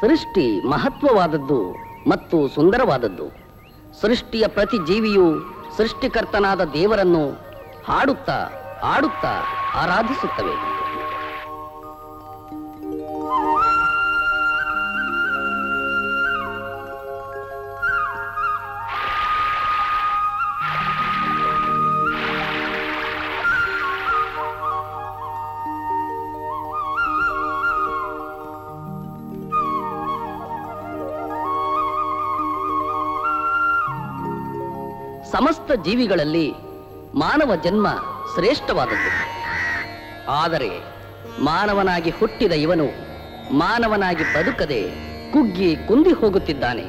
ಸೃಷ್ಟಿ ಮಹತ್ವವಾದದ್ದು ಮತ್ತು ಸುಂದರವಾದದ್ದು. ಸೃಷ್ಟಿಯ ಪ್ರತಿ ಜೀವಿಯು ಸೃಷ್ಟಿಕರ್ತನಾದ ದೇವರನ್ನು ಹಾಡುತ್ತಾ ಆಡುತ್ತಾ ಆರಾಧಿಸುತ್ತವೆ. ಸಮಸ್ತ ಜೀವಿಗಳಲ್ಲಿ ಮಾನವ ಜನ್ಮ ಶ್ರೇಷ್ಠವಾದದ್ದು. ಆದರೆ ಮಾನವನಾಗಿ ಹುಟ್ಟಿದ ಇವನು ಮಾನವನಾಗಿ ಬದುಕದೆ ಕುಗ್ಗಿ ಕುಂದಿ ಹೋಗುತ್ತಿದ್ದಾನೆ.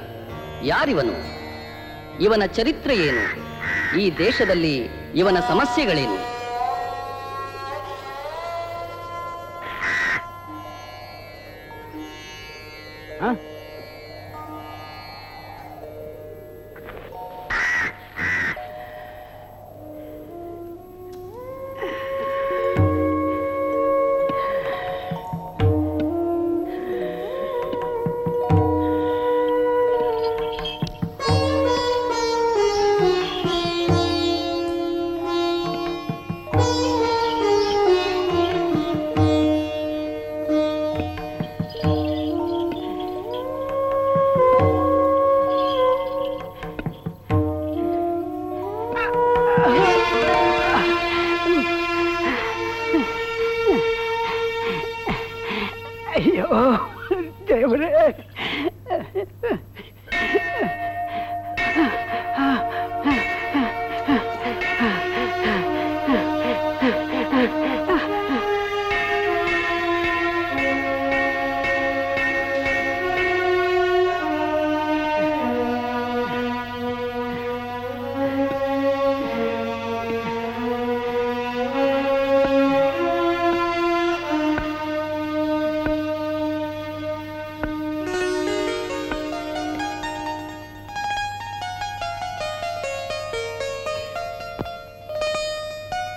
ಯಾರಿವನು? ಇವನ ಚರಿತ್ರೆ ಏನು? ಈ ದೇಶದಲ್ಲಿ ಇವನ ಸಮಸ್ಯೆಗಳೇನು?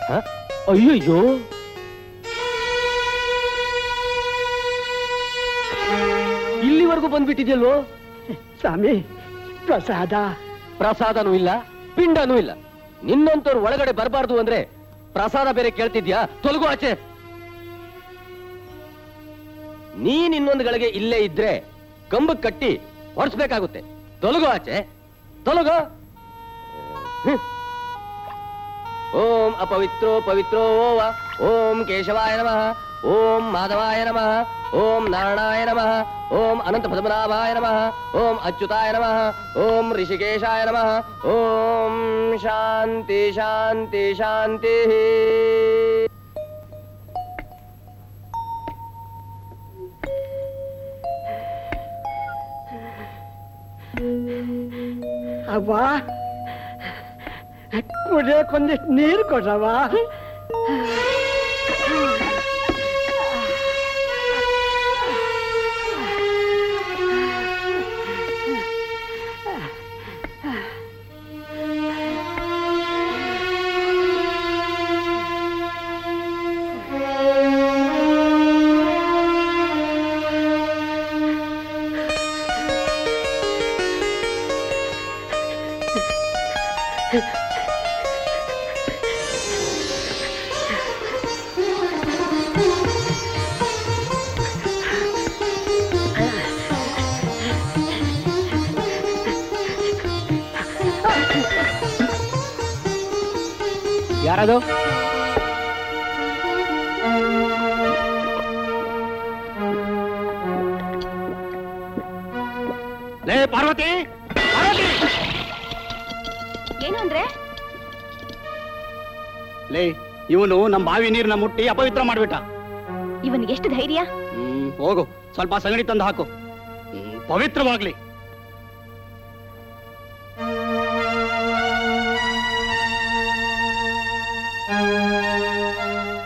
ಅಯ್ಯಯ್ಯೋ, ಇಲ್ಲಿವರೆಗೂ ಬಂದ್ಬಿಟ್ಟಿದ್ಯಲ್ವೋ ಸ್ವಾಮಿ. ಪ್ರಸಾದನೂ ಇಲ್ಲ, ಪಿಂಡನೂ ಇಲ್ಲ. ನಿನ್ನಂತವ್ರು ಒಳಗಡೆ ಬರಬಾರ್ದು ಅಂದ್ರೆ ಪ್ರಸಾದ ಬೇರೆ ಕೇಳ್ತಿದ್ಯಾ? ತೊಲಗು ಆಚೆ. ನೀನ್ ಇನ್ನೊಂದು ಗಳಿಗೆ ಇಲ್ಲೇ ಇದ್ರೆ ಕಂಬಕ್ ಕಟ್ಟಿ ಹೊಡ್ಸ್ಬೇಕಾಗುತ್ತೆ. ತೊಲಗು ಆಚೆ, ತೊಲಗು. ಓಂ ಅಪವಿತ್ರೋ ಪವಿತ್ರೋ ವ ಓಂ ಕೇಶವಾಯ ನಮಃ, ಓಂ ಮಾಧವಾಯ ನಮಃ, ಓಂ ನಾರಾಯಣಾಯ ನಮಃ, ಓಂ ಅನಂತ ಪದ್ಮನಾಭಾಯ ನಮಃ, ಓಂ ಅಚ್ಯುತಾಯ ನಮಃ, ಓಂ ಋಷಿಕೇಶಾಯ ನಮಃ. ಓಂ ಶಾಂತಿ ಶಾಂತಿ ಶಾಂತಿ. ಅವ್ವ, ಕುಡಿಯೋಕೊಂದಿಷ್ಟು ನೀರು ಕೊಡ್ರವ್ವ. ಯಾರದು? ಲೇ ಪಾರ್ವತಿ, ಪಾರ್ವತಿ! ಏನು ಅಂದ್ರೆ? ಲೇ, ಇವನು ನಮ್ಮ ಬಾವಿ ನೀರನ್ನ ಮುಟ್ಟಿ ಅಪವಿತ್ರ ಮಾಡ್ಬಿಟ್ಟ. ಇವನಿಗೆ ಎಷ್ಟು ಧೈರ್ಯ? ಹೋಗು, ಸ್ವಲ್ಪ ಸಗಣಿ ತಂದು ಹಾಕು, ಪವಿತ್ರವಾಗ್ಲಿ.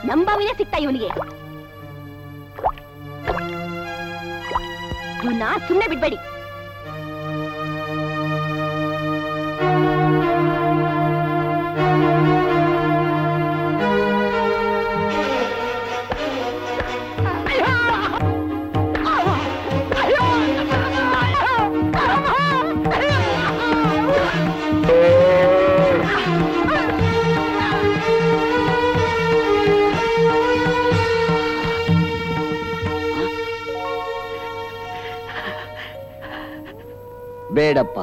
ನಂಬಾವಿನೇ ಸಿಗ್ತಾ ಇವನಿಗೆ. ಇವನ್ನ ಸುಮ್ಮನೆ ಬಿಡ್ಬೇಡಿ. ಬೇಡಪ್ಪ,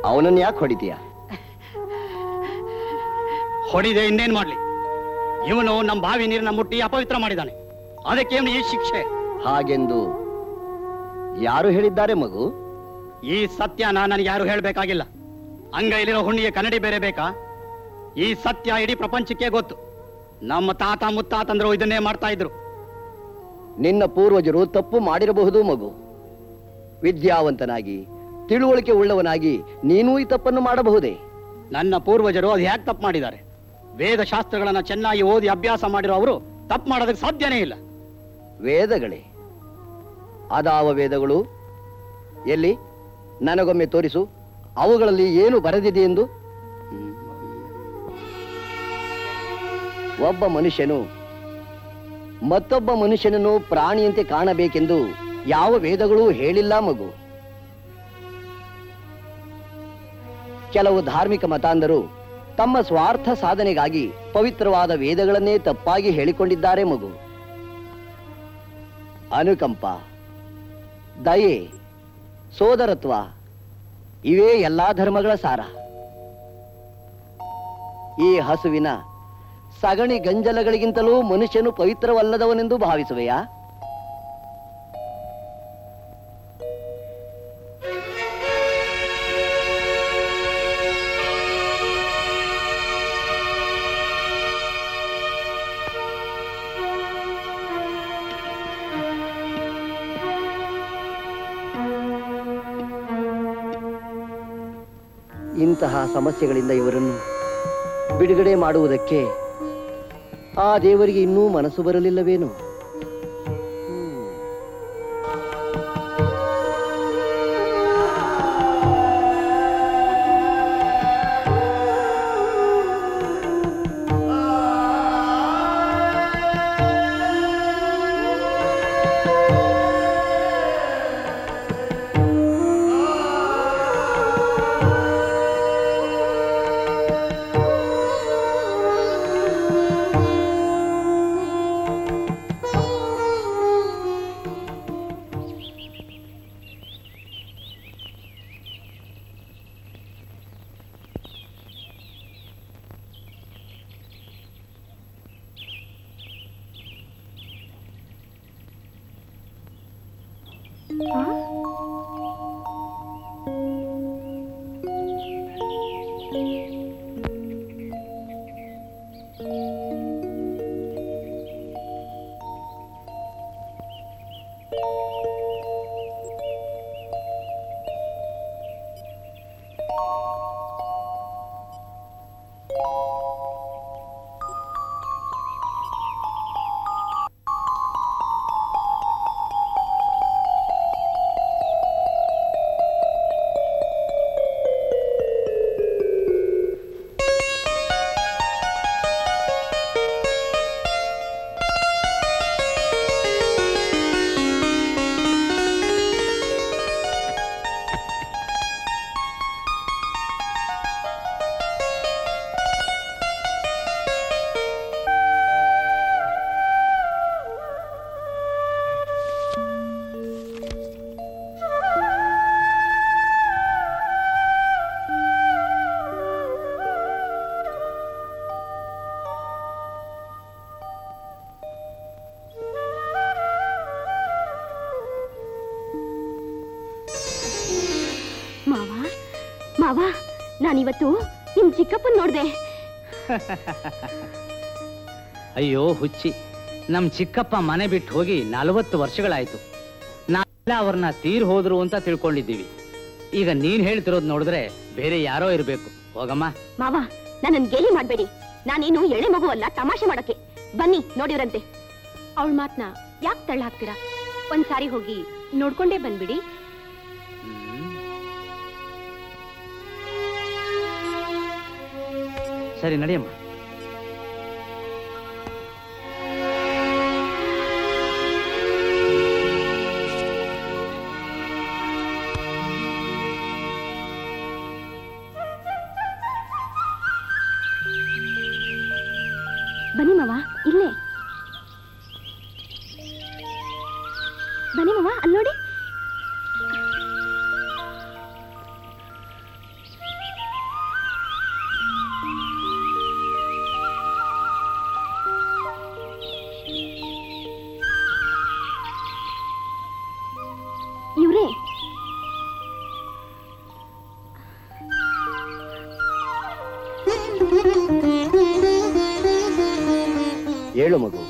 ಅವನನ್ನು ಯಾಕೆ ಹೊಡಿತೀಯ? ಹೊಡಿದೆ ಇನ್ನೇನ್ ಮಾಡ್ಲಿ? ಇವನು ನಮ್ಮ ಬಾವಿ ನೀರನ್ನ ಮುಟ್ಟಿ ಅಪವಿತ್ರ ಮಾಡಿದಾನೆ. ಅದಕ್ಕೆ ಇವನು ಈ ಶಿಕ್ಷೆ. ಹಾಗೆಂದು ಯಾರು ಹೇಳಿದ್ದಾರೆ ಮಗು? ಈ ಸತ್ಯನ ನನಗೆ ಯಾರು ಹೇಳ್ಬೇಕಾಗಿಲ್ಲ. ಅಂಗೈಲಿರೋ ಹುಣ್ಣಿಗೆ ಕನ್ನಡಿ ಬೇರೆ ಬೇಕಾ? ಈ ಸತ್ಯ ಇಡೀ ಪ್ರಪಂಚಕ್ಕೆ ಗೊತ್ತು. ನಮ್ಮ ತಾತ ಮುತ್ತಾತಂದ್ರು ಇದನ್ನೇ ಮಾಡ್ತಾ ಇದ್ರು. ನಿನ್ನ ಪೂರ್ವಜರು ತಪ್ಪು ಮಾಡಿರಬಹುದು ಮಗು. ವಿದ್ಯಾವಂತನಾಗಿ ತಿಳುವಳಿಕೆ ಉಳ್ಳವನಾಗಿ ನೀನೂ ಈ ತಪ್ಪನ್ನು ಮಾಡಬಹುದೇ? ನನ್ನ ಪೂರ್ವಜರು ಅದು ಹೇಗೆ ತಪ್ಪು ಮಾಡಿದ್ದಾರೆ? ವೇದ ಶಾಸ್ತ್ರಗಳನ್ನ ಚೆನ್ನಾಗಿ ಓದಿ ಅಭ್ಯಾಸ ಮಾಡಿರೋ ಅವರು ತಪ್ಪು ಮಾಡೋದಕ್ಕೆ ಸಾಧ್ಯನೇ ಇಲ್ಲ. ವೇದಗಳೇ? ಅದಾವ ವೇದಗಳು? ಎಲ್ಲಿ ನನಗೊಮ್ಮೆ ತೋರಿಸು, ಅವುಗಳಲ್ಲಿ ಏನು ಬರೆದಿದೆ ಎಂದು. ಒಬ್ಬ ಮನುಷ್ಯನು ಮತ್ತೊಬ್ಬ ಮನುಷ್ಯನನ್ನು ಪ್ರಾಣಿಯಂತೆ ಕಾಣಬೇಕೆಂದು ಯಾವ ವೇದಗಳೂ ಹೇಳಿಲ್ಲ ಮಗು. ಕೆಲವು ಧಾರ್ಮಿಕ ಮತಾಂಧರು ತಮ್ಮ ಸ್ವಾರ್ಥ ಸಾಧನೆಗಾಗಿ ಪವಿತ್ರವಾದ ವೇದಗಳನ್ನೇ ತಪ್ಪಾಗಿ ಹೇಳಿಕೊಂಡಿದ್ದಾರೆ ಮಗು. ಅನುಕಂಪ, ದಯೆ, ಸೋದರತ್ವ ಇವೇ ಎಲ್ಲಾ ಧರ್ಮಗಳ ಸಾರ. ಈ ಹಸುವಿನ ಸಗಣಿ ಗಂಜಲಗಳಿಗಿಂತಲೂ ಮನುಷ್ಯನು ಪವಿತ್ರವಲ್ಲದವನೆಂದು ಭಾವಿಸುವೆಯಾ? ಇಂತಹ ಸಮಸ್ಯೆಗಳಿಂದ ಇವರನ್ನು ಬಿಡುಗಡೆ ಮಾಡುವುದಕ್ಕೆ ಆ ದೇವರಿಗೆ ಇನ್ನೂ ಮನಸ್ಸು ಬರಲಿಲ್ಲವೇನು? ಮಾವ, ನಾನಿವತ್ತು ನಿಮ್ ಚಿಕ್ಕಪ್ಪನ್ ನೋಡ್ದೆ. ಅಯ್ಯೋ ಹುಚ್ಚಿ, ನಮ್ ಚಿಕ್ಕಪ್ಪ ಮನೆ ಬಿಟ್ಟು ಹೋಗಿ 40 ವರ್ಷಗಳಾಯ್ತು. ನಾವೆಲ್ಲ ಅವ್ರನ್ನ ತೀರ್ ಹೋದ್ರು ಅಂತ ತಿಳ್ಕೊಂಡಿದ್ದೀವಿ. ಈಗ ನೀನ್ ಹೇಳ್ತಿರೋದ್ ನೋಡಿದ್ರೆ ಬೇರೆ ಯಾರೋ ಇರ್ಬೇಕು. ಹೋಗಮ್ಮ. ಮಾವ, ನನ್ನನ್ ಗೇಲಿ ಮಾಡ್ಬೇಡಿ. ನಾನೇನು ಎಳೆ ಮಗು ಅಲ್ಲ ತಮಾಷೆ ಮಾಡಕ್ಕೆ. ಬನ್ನಿ ನೋಡಿವ್ರಂತೆ. ಅವಳ ಮಾತ್ನ ಯಾಕೆ ತಳ್ಳ ಹಾಕ್ತೀರಾ? ಒಂದ್ಸಾರಿ ಹೋಗಿ ನೋಡ್ಕೊಂಡೇ ಬಂದ್ಬಿಡಿ. ಸರಿ, ನಡಿಯಮ್ಮ. ಬನ್ನಿ ಮಾವ, ಇಲ್ಲೇ ಬನ್ನಿ ಮಾವ, ಅಲ್ಲಿ ನೋಡಿ. ಇವ್ರೇ ಹೇಳು ಮಗು.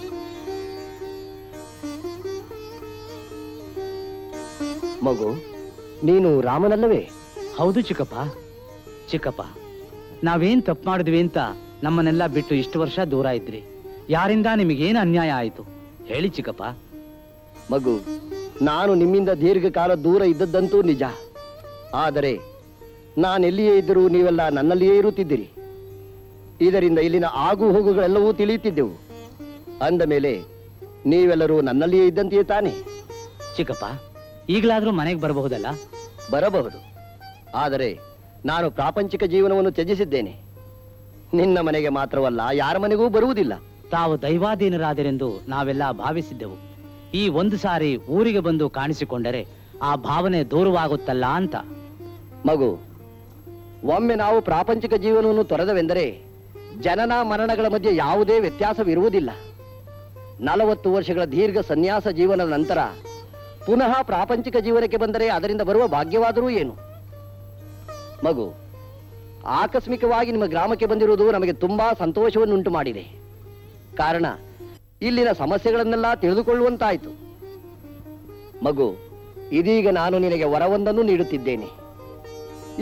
ಮಗು, ನೀನು ರಾಮನಲ್ಲವೇ? ಹೌದು ಚಿಕ್ಕಪ್ಪ. ಚಿಕ್ಕಪ್ಪ, ನಾವೇನ್ ತಪ್ಪು ಮಾಡಿದ್ವಿ ಅಂತ ನಮ್ಮನ್ನೆಲ್ಲ ಬಿಟ್ಟು ಇಷ್ಟು ವರ್ಷ ದೂರ ಇದ್ರಿ. ಯಾರಿಂದ ನಿಮಗೇನು ಅನ್ಯಾಯ ಆಯ್ತು ಹೇಳಿ ಚಿಕ್ಕಪ್ಪ. ಮಗು, ನಾನು ನಿಮ್ಮಿಂದ ದೀರ್ಘಕಾಲ ದೂರ ಇದ್ದದ್ದಂತೂ ನಿಜ. ಆದರೆ ನಾನೆಲ್ಲಿಯೇ ಇದ್ದರೂ ನೀವೆಲ್ಲ ನನ್ನಲ್ಲಿಯೇ ಇರುತ್ತಿದ್ದೀರಿ. ಇದರಿಂದ ಇಲ್ಲಿನ ಆಗು ಹೋಗುಗಳೆಲ್ಲವೂ ತಿಳಿಯುತ್ತಿದ್ದೆವು. ಅಂದ ಮೇಲೆ ನೀವೆಲ್ಲರೂ ನನ್ನಲ್ಲಿಯೇ ಇದ್ದಂತೆಯೇ ತಾನೆ? ಚಿಕ್ಕಪ್ಪ, ಈಗಲಾದ್ರೂ ಮನೆಗೆ ಬರಬಹುದಲ್ಲ? ಬರಬಹುದು. ಆದರೆ ನಾನು ಪ್ರಾಪಂಚಿಕ ಜೀವನವನ್ನು ತ್ಯಜಿಸಿದ್ದೇನೆ. ನಿನ್ನ ಮನೆಗೆ ಮಾತ್ರವಲ್ಲ, ಯಾರ ಮನೆಗೂ ಬರುವುದಿಲ್ಲ. ತಾವು ದೈವಾಧೀನರಾದರೆಂದು ನಾವೆಲ್ಲ ಭಾವಿಸಿದ್ದೆವು. ಈ ಒಂದು ಸಾರಿ ಊರಿಗೆ ಬಂದು ಕಾಣಿಸಿಕೊಂಡರೆ ಆ ಭಾವನೆ ದೂರವಾಗುತ್ತಲ್ಲ ಅಂತ. ಮಗು, ಒಮ್ಮೆ ನಾವು ಪ್ರಾಪಂಚಿಕ ಜೀವನವನ್ನು ತೊರೆದವೆಂದರೆ ಜನನ ಮರಣಗಳ ಮಧ್ಯೆ ಯಾವುದೇ ವ್ಯತ್ಯಾಸವಿರುವುದಿಲ್ಲ. 40 ವರ್ಷಗಳ ದೀರ್ಘ ಸನ್ಯಾಸ ಜೀವನದ ನಂತರ ಪುನಃ ಪ್ರಾಪಂಚಿಕ ಜೀವನಕ್ಕೆ ಬಂದರೆ ಅದರಿಂದ ಬರುವ ಭಾಗ್ಯವಾದರೂ ಏನು? ಮಗು, ಆಕಸ್ಮಿಕವಾಗಿ ನಿಮ್ಮ ಗ್ರಾಮಕ್ಕೆ ಬಂದಿರುವುದು ನಮಗೆ ತುಂಬಾ ಸಂತೋಷವನ್ನುಂಟು ಮಾಡಿದೆ. ಕಾರಣ ಇಲ್ಲಿನ ಸಮಸ್ಯೆಗಳನ್ನೆಲ್ಲ ತಿಳಿದುಕೊಳ್ಳುವಂತಾಯಿತು. ಮಗು, ಇದೀಗ ನಾನು ನಿನಗೆ ವರವೊಂದನ್ನು ನೀಡುತ್ತಿದ್ದೇನೆ.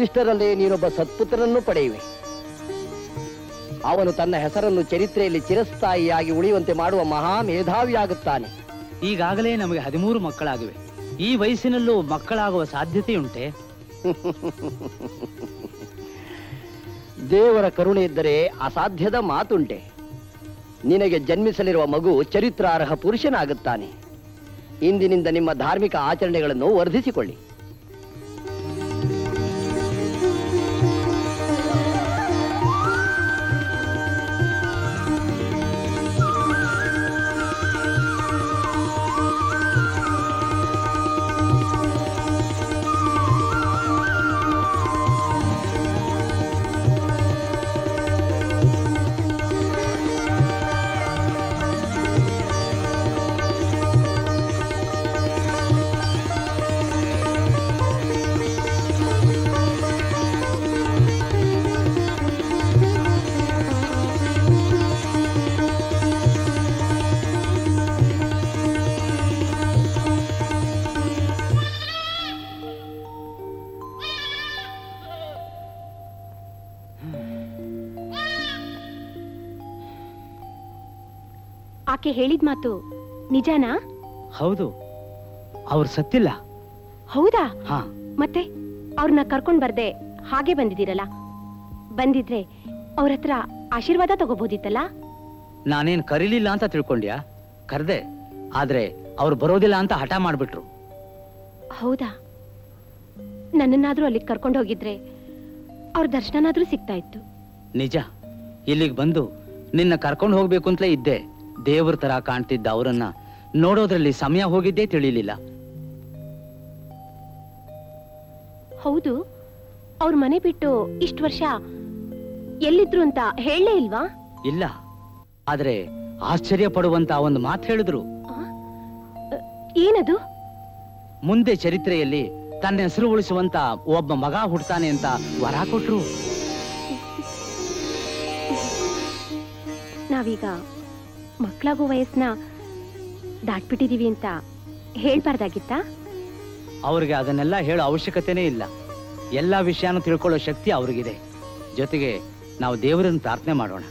ಇಷ್ಟರಲ್ಲೇ ನೀನೊಬ್ಬ ಸತ್ಪುತ್ರನನ್ನು ಪಡೆಯುವೆ. ಅವನು ತನ್ನ ಹೆಸರನ್ನು ಚರಿತ್ರೆಯಲ್ಲಿ ಚಿರಸ್ಥಾಯಿಯಾಗಿ ಉಳಿಯುವಂತೆ ಮಾಡುವ ಮಹಾ ಮೇಧಾವಿಯಾಗುತ್ತಾನೆ. ಈಗಾಗಲೇ ನಮಗೆ 13 ಮಕ್ಕಳಾಗಿವೆ. ಈ ವಯಸ್ಸಿನಲ್ಲೂ ಮಕ್ಕಳಾಗುವ ಸಾಧ್ಯತೆಯುಂಟೆ? ದೇವರ ಕರುಣೆ ಇದ್ದರೆ ಅಸಾಧ್ಯದ ಮಾತುಂಟೆ. ನಿನಗೆ ಜನ್ಮಿಸಲಿರುವ ಮಗು ಚರಿತ್ರಾರ್ಹ ಪುರುಷನಾಗುತ್ತಾನೆ. ಇಂದಿನಿಂದ ನಿಮ್ಮ ಧಾರ್ಮಿಕ ಆಚರಣೆಗಳನ್ನು ವರ್ಧಿಸಿಕೊಳ್ಳಿ. ಆಕೆ ಹೇಳಿದ ಮಾತು ನಿಜಾನಾ? ಹೌದು, ಅವ್ರು ಸತ್ತಿಲ್ಲ. ಹೌದಾ? ಹಾ. ಮತ್ತೆ ಅವ್ರನ್ನ ಕರ್ಕೊಂಡ್ ಬರ್ದೆ ಹಾಗೆ ಬಂದಿದ್ದೀರಲ್ಲ, ಬಂದಿದ್ರೆ ಅವ್ರ ಹತ್ರ ಆಶೀರ್ವಾದ ತಗೋಬಹುದಿತ್ತಲ್ಲ? ನಾನೇನ್ ಕರೀಲಿಲ್ಲ ಅಂತ ತಿಳ್ಕೊಂಡ್ಯಾ? ಕರ್ದೆ, ಆದ್ರೆ ಅವ್ರು ಬರೋದಿಲ್ಲ ಅಂತ ಹಠ ಮಾಡ್ಬಿಟ್ರು. ಹೌದಾ? ನನ್ನನ್ನಾದ್ರೂ ಅಲ್ಲಿಗೆ ಕರ್ಕೊಂಡು ಹೋಗಿದ್ರೆ ಅವ್ರ ದರ್ಶನನಾದ್ರೂ ಸಿಗ್ತಾ ಇತ್ತು. ನಿಜ, ಇಲ್ಲಿಗೆ ಬಂದು ನಿನ್ನ ಕರ್ಕೊಂಡು ಹೋಗ್ಬೇಕು ಅಂತಲೇ ಇದ್ದೆ. ದೇವ್ರ ತರ ಕಾಣ್ತಿದ್ದ ಅವರನ್ನ ನೋಡೋದ್ರಲ್ಲಿ ಸಮಯ ಹೋಗಿದ್ದೇ ತಿಳಿಲಿಲ್ಲ. ಹೌದು, ಅವ್ರ ಮನೆ ಬಿಟ್ಟು ಇಷ್ಟು ವರ್ಷ ಎಲ್ಲಿದ್ರು ಅಂತ ಹೇಳಲೇ ಇಲ್ವಾ? ಇಲ್ಲ, ಆದ್ರೆ ಆಶ್ಚರ್ಯ ಪಡುವಂತ ಒಂದು ಮಾತು ಹೇಳಿದ್ರು. ಏನದು? ಮುಂದೆ ಚರಿತ್ರೆಯಲ್ಲಿ ತನ್ನ ಹೆಸರು ಉಳಿಸುವಂತ ಒಬ್ಬ ಮಗ ಹುಡ್ತಾನೆ ಅಂತ ವರ ಕೊಟ್ರು. ನಾವೀಗ ಮಕ್ಕಳಾಗೋ ವಯಸ್ಸನ್ನ ದಾಟ್ಬಿಟ್ಟಿದೀವಿ ಅಂತ ಹೇಳ್ಬಾರ್ದಾಗಿತ್ತ? ಅವ್ರಿಗೆ ಅದನ್ನೆಲ್ಲ ಹೇಳೋ ಅವಶ್ಯಕತೆನೇ ಇಲ್ಲ. ಎಲ್ಲಾ ವಿಷಯನೂ ತಿಳ್ಕೊಳ್ಳೋ ಶಕ್ತಿ ಅವ್ರಿಗಿದೆ. ಜೊತೆಗೆ ನಾವು ದೇವರನ್ನು ಪ್ರಾರ್ಥನೆ ಮಾಡೋಣ.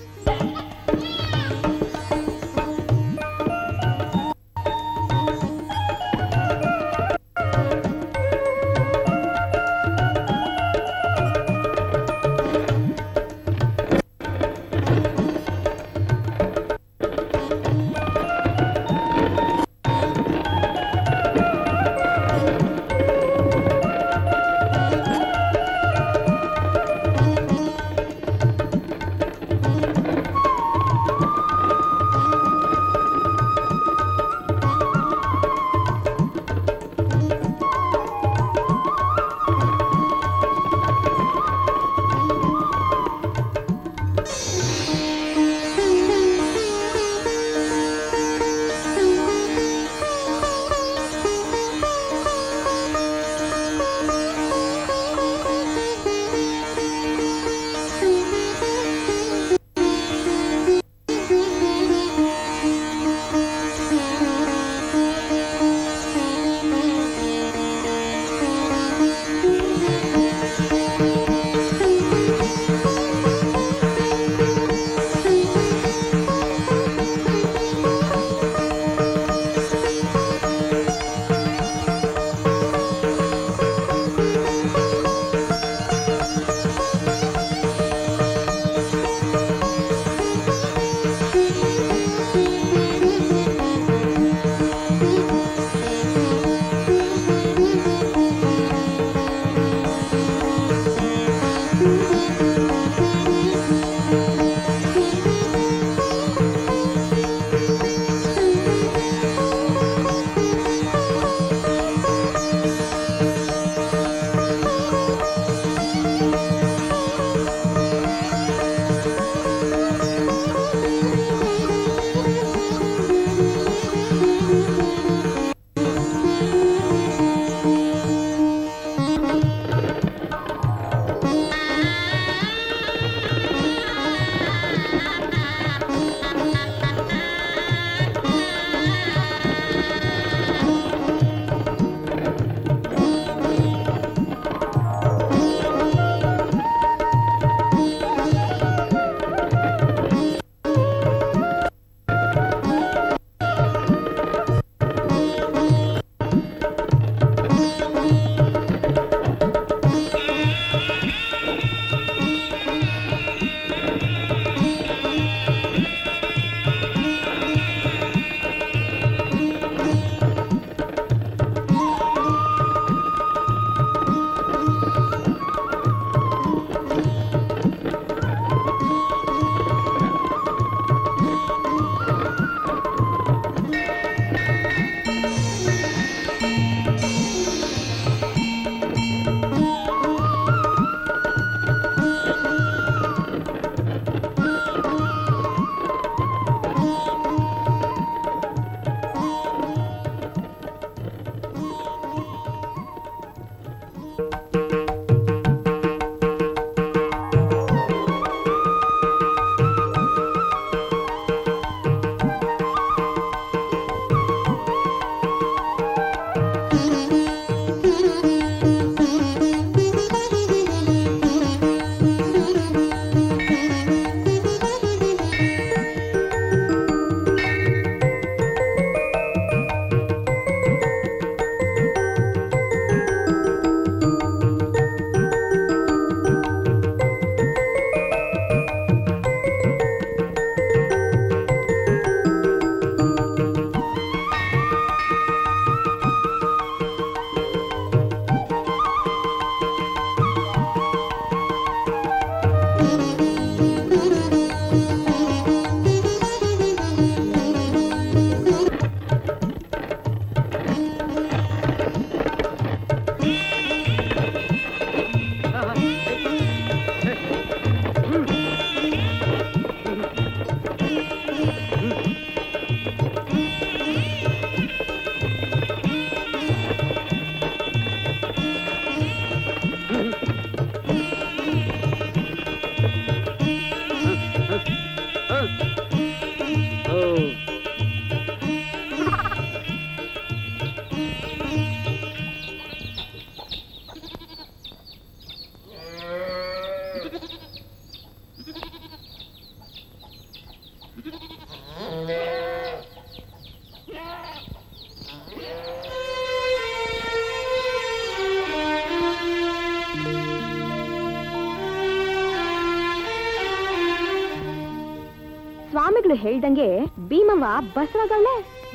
ಸ್ವಾಮಿಗಳು ಹೇಳ್ದಂಗೆ ಭೀಮವ್ವ ಬಸವಾಗಳೆ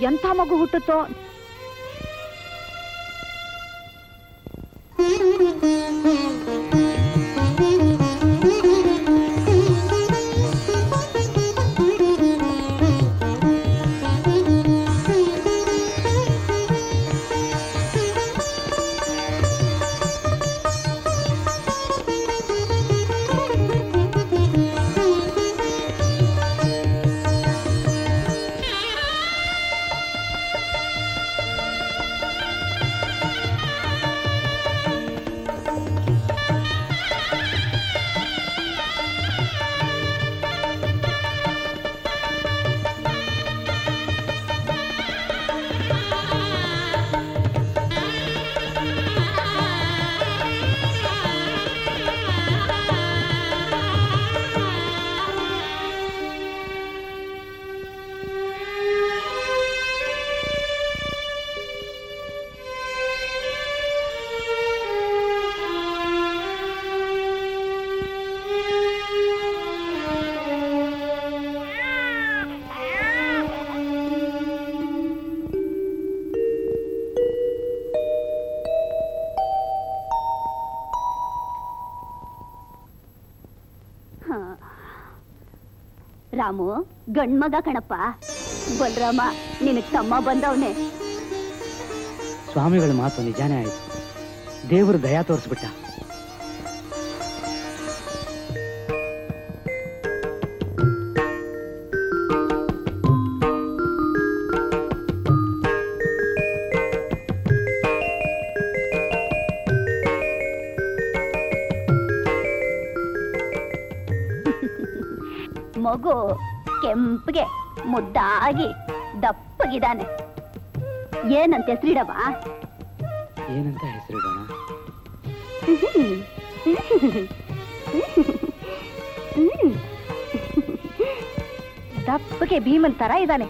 ಎಂಥ ಮಗು ಹುಟ್ಟುತ್ತೋ. ರಾಮು ಗಂಡ್ಮಗ ಕಣಪ್ಪ. ಬಲರಾಮ ನಿನಗ್ ತಮ್ಮ ಬಂದವನೆ. ಸ್ವಾಮಿಗಳ ಮಾತು ನಿಜಾನೇ ಆಯ್ತು. ದೇವರು ದಯಾ ತೋರಿಸ್ಬಿಟ್ಟ. ಮಗು ಕೆಂಪಗೆ ಮುದ್ದಾಗಿ ದಪ್ಪಗಿದಾನೆ. ಏನಂತ ಹೆಸರಿಡವ? ಏನಂತ ಹೆಸರಿಡೋಣ? ದಪ್ಪಗೆ ಭೀಮನ್ ತರ ಇದ್ದಾನೆ.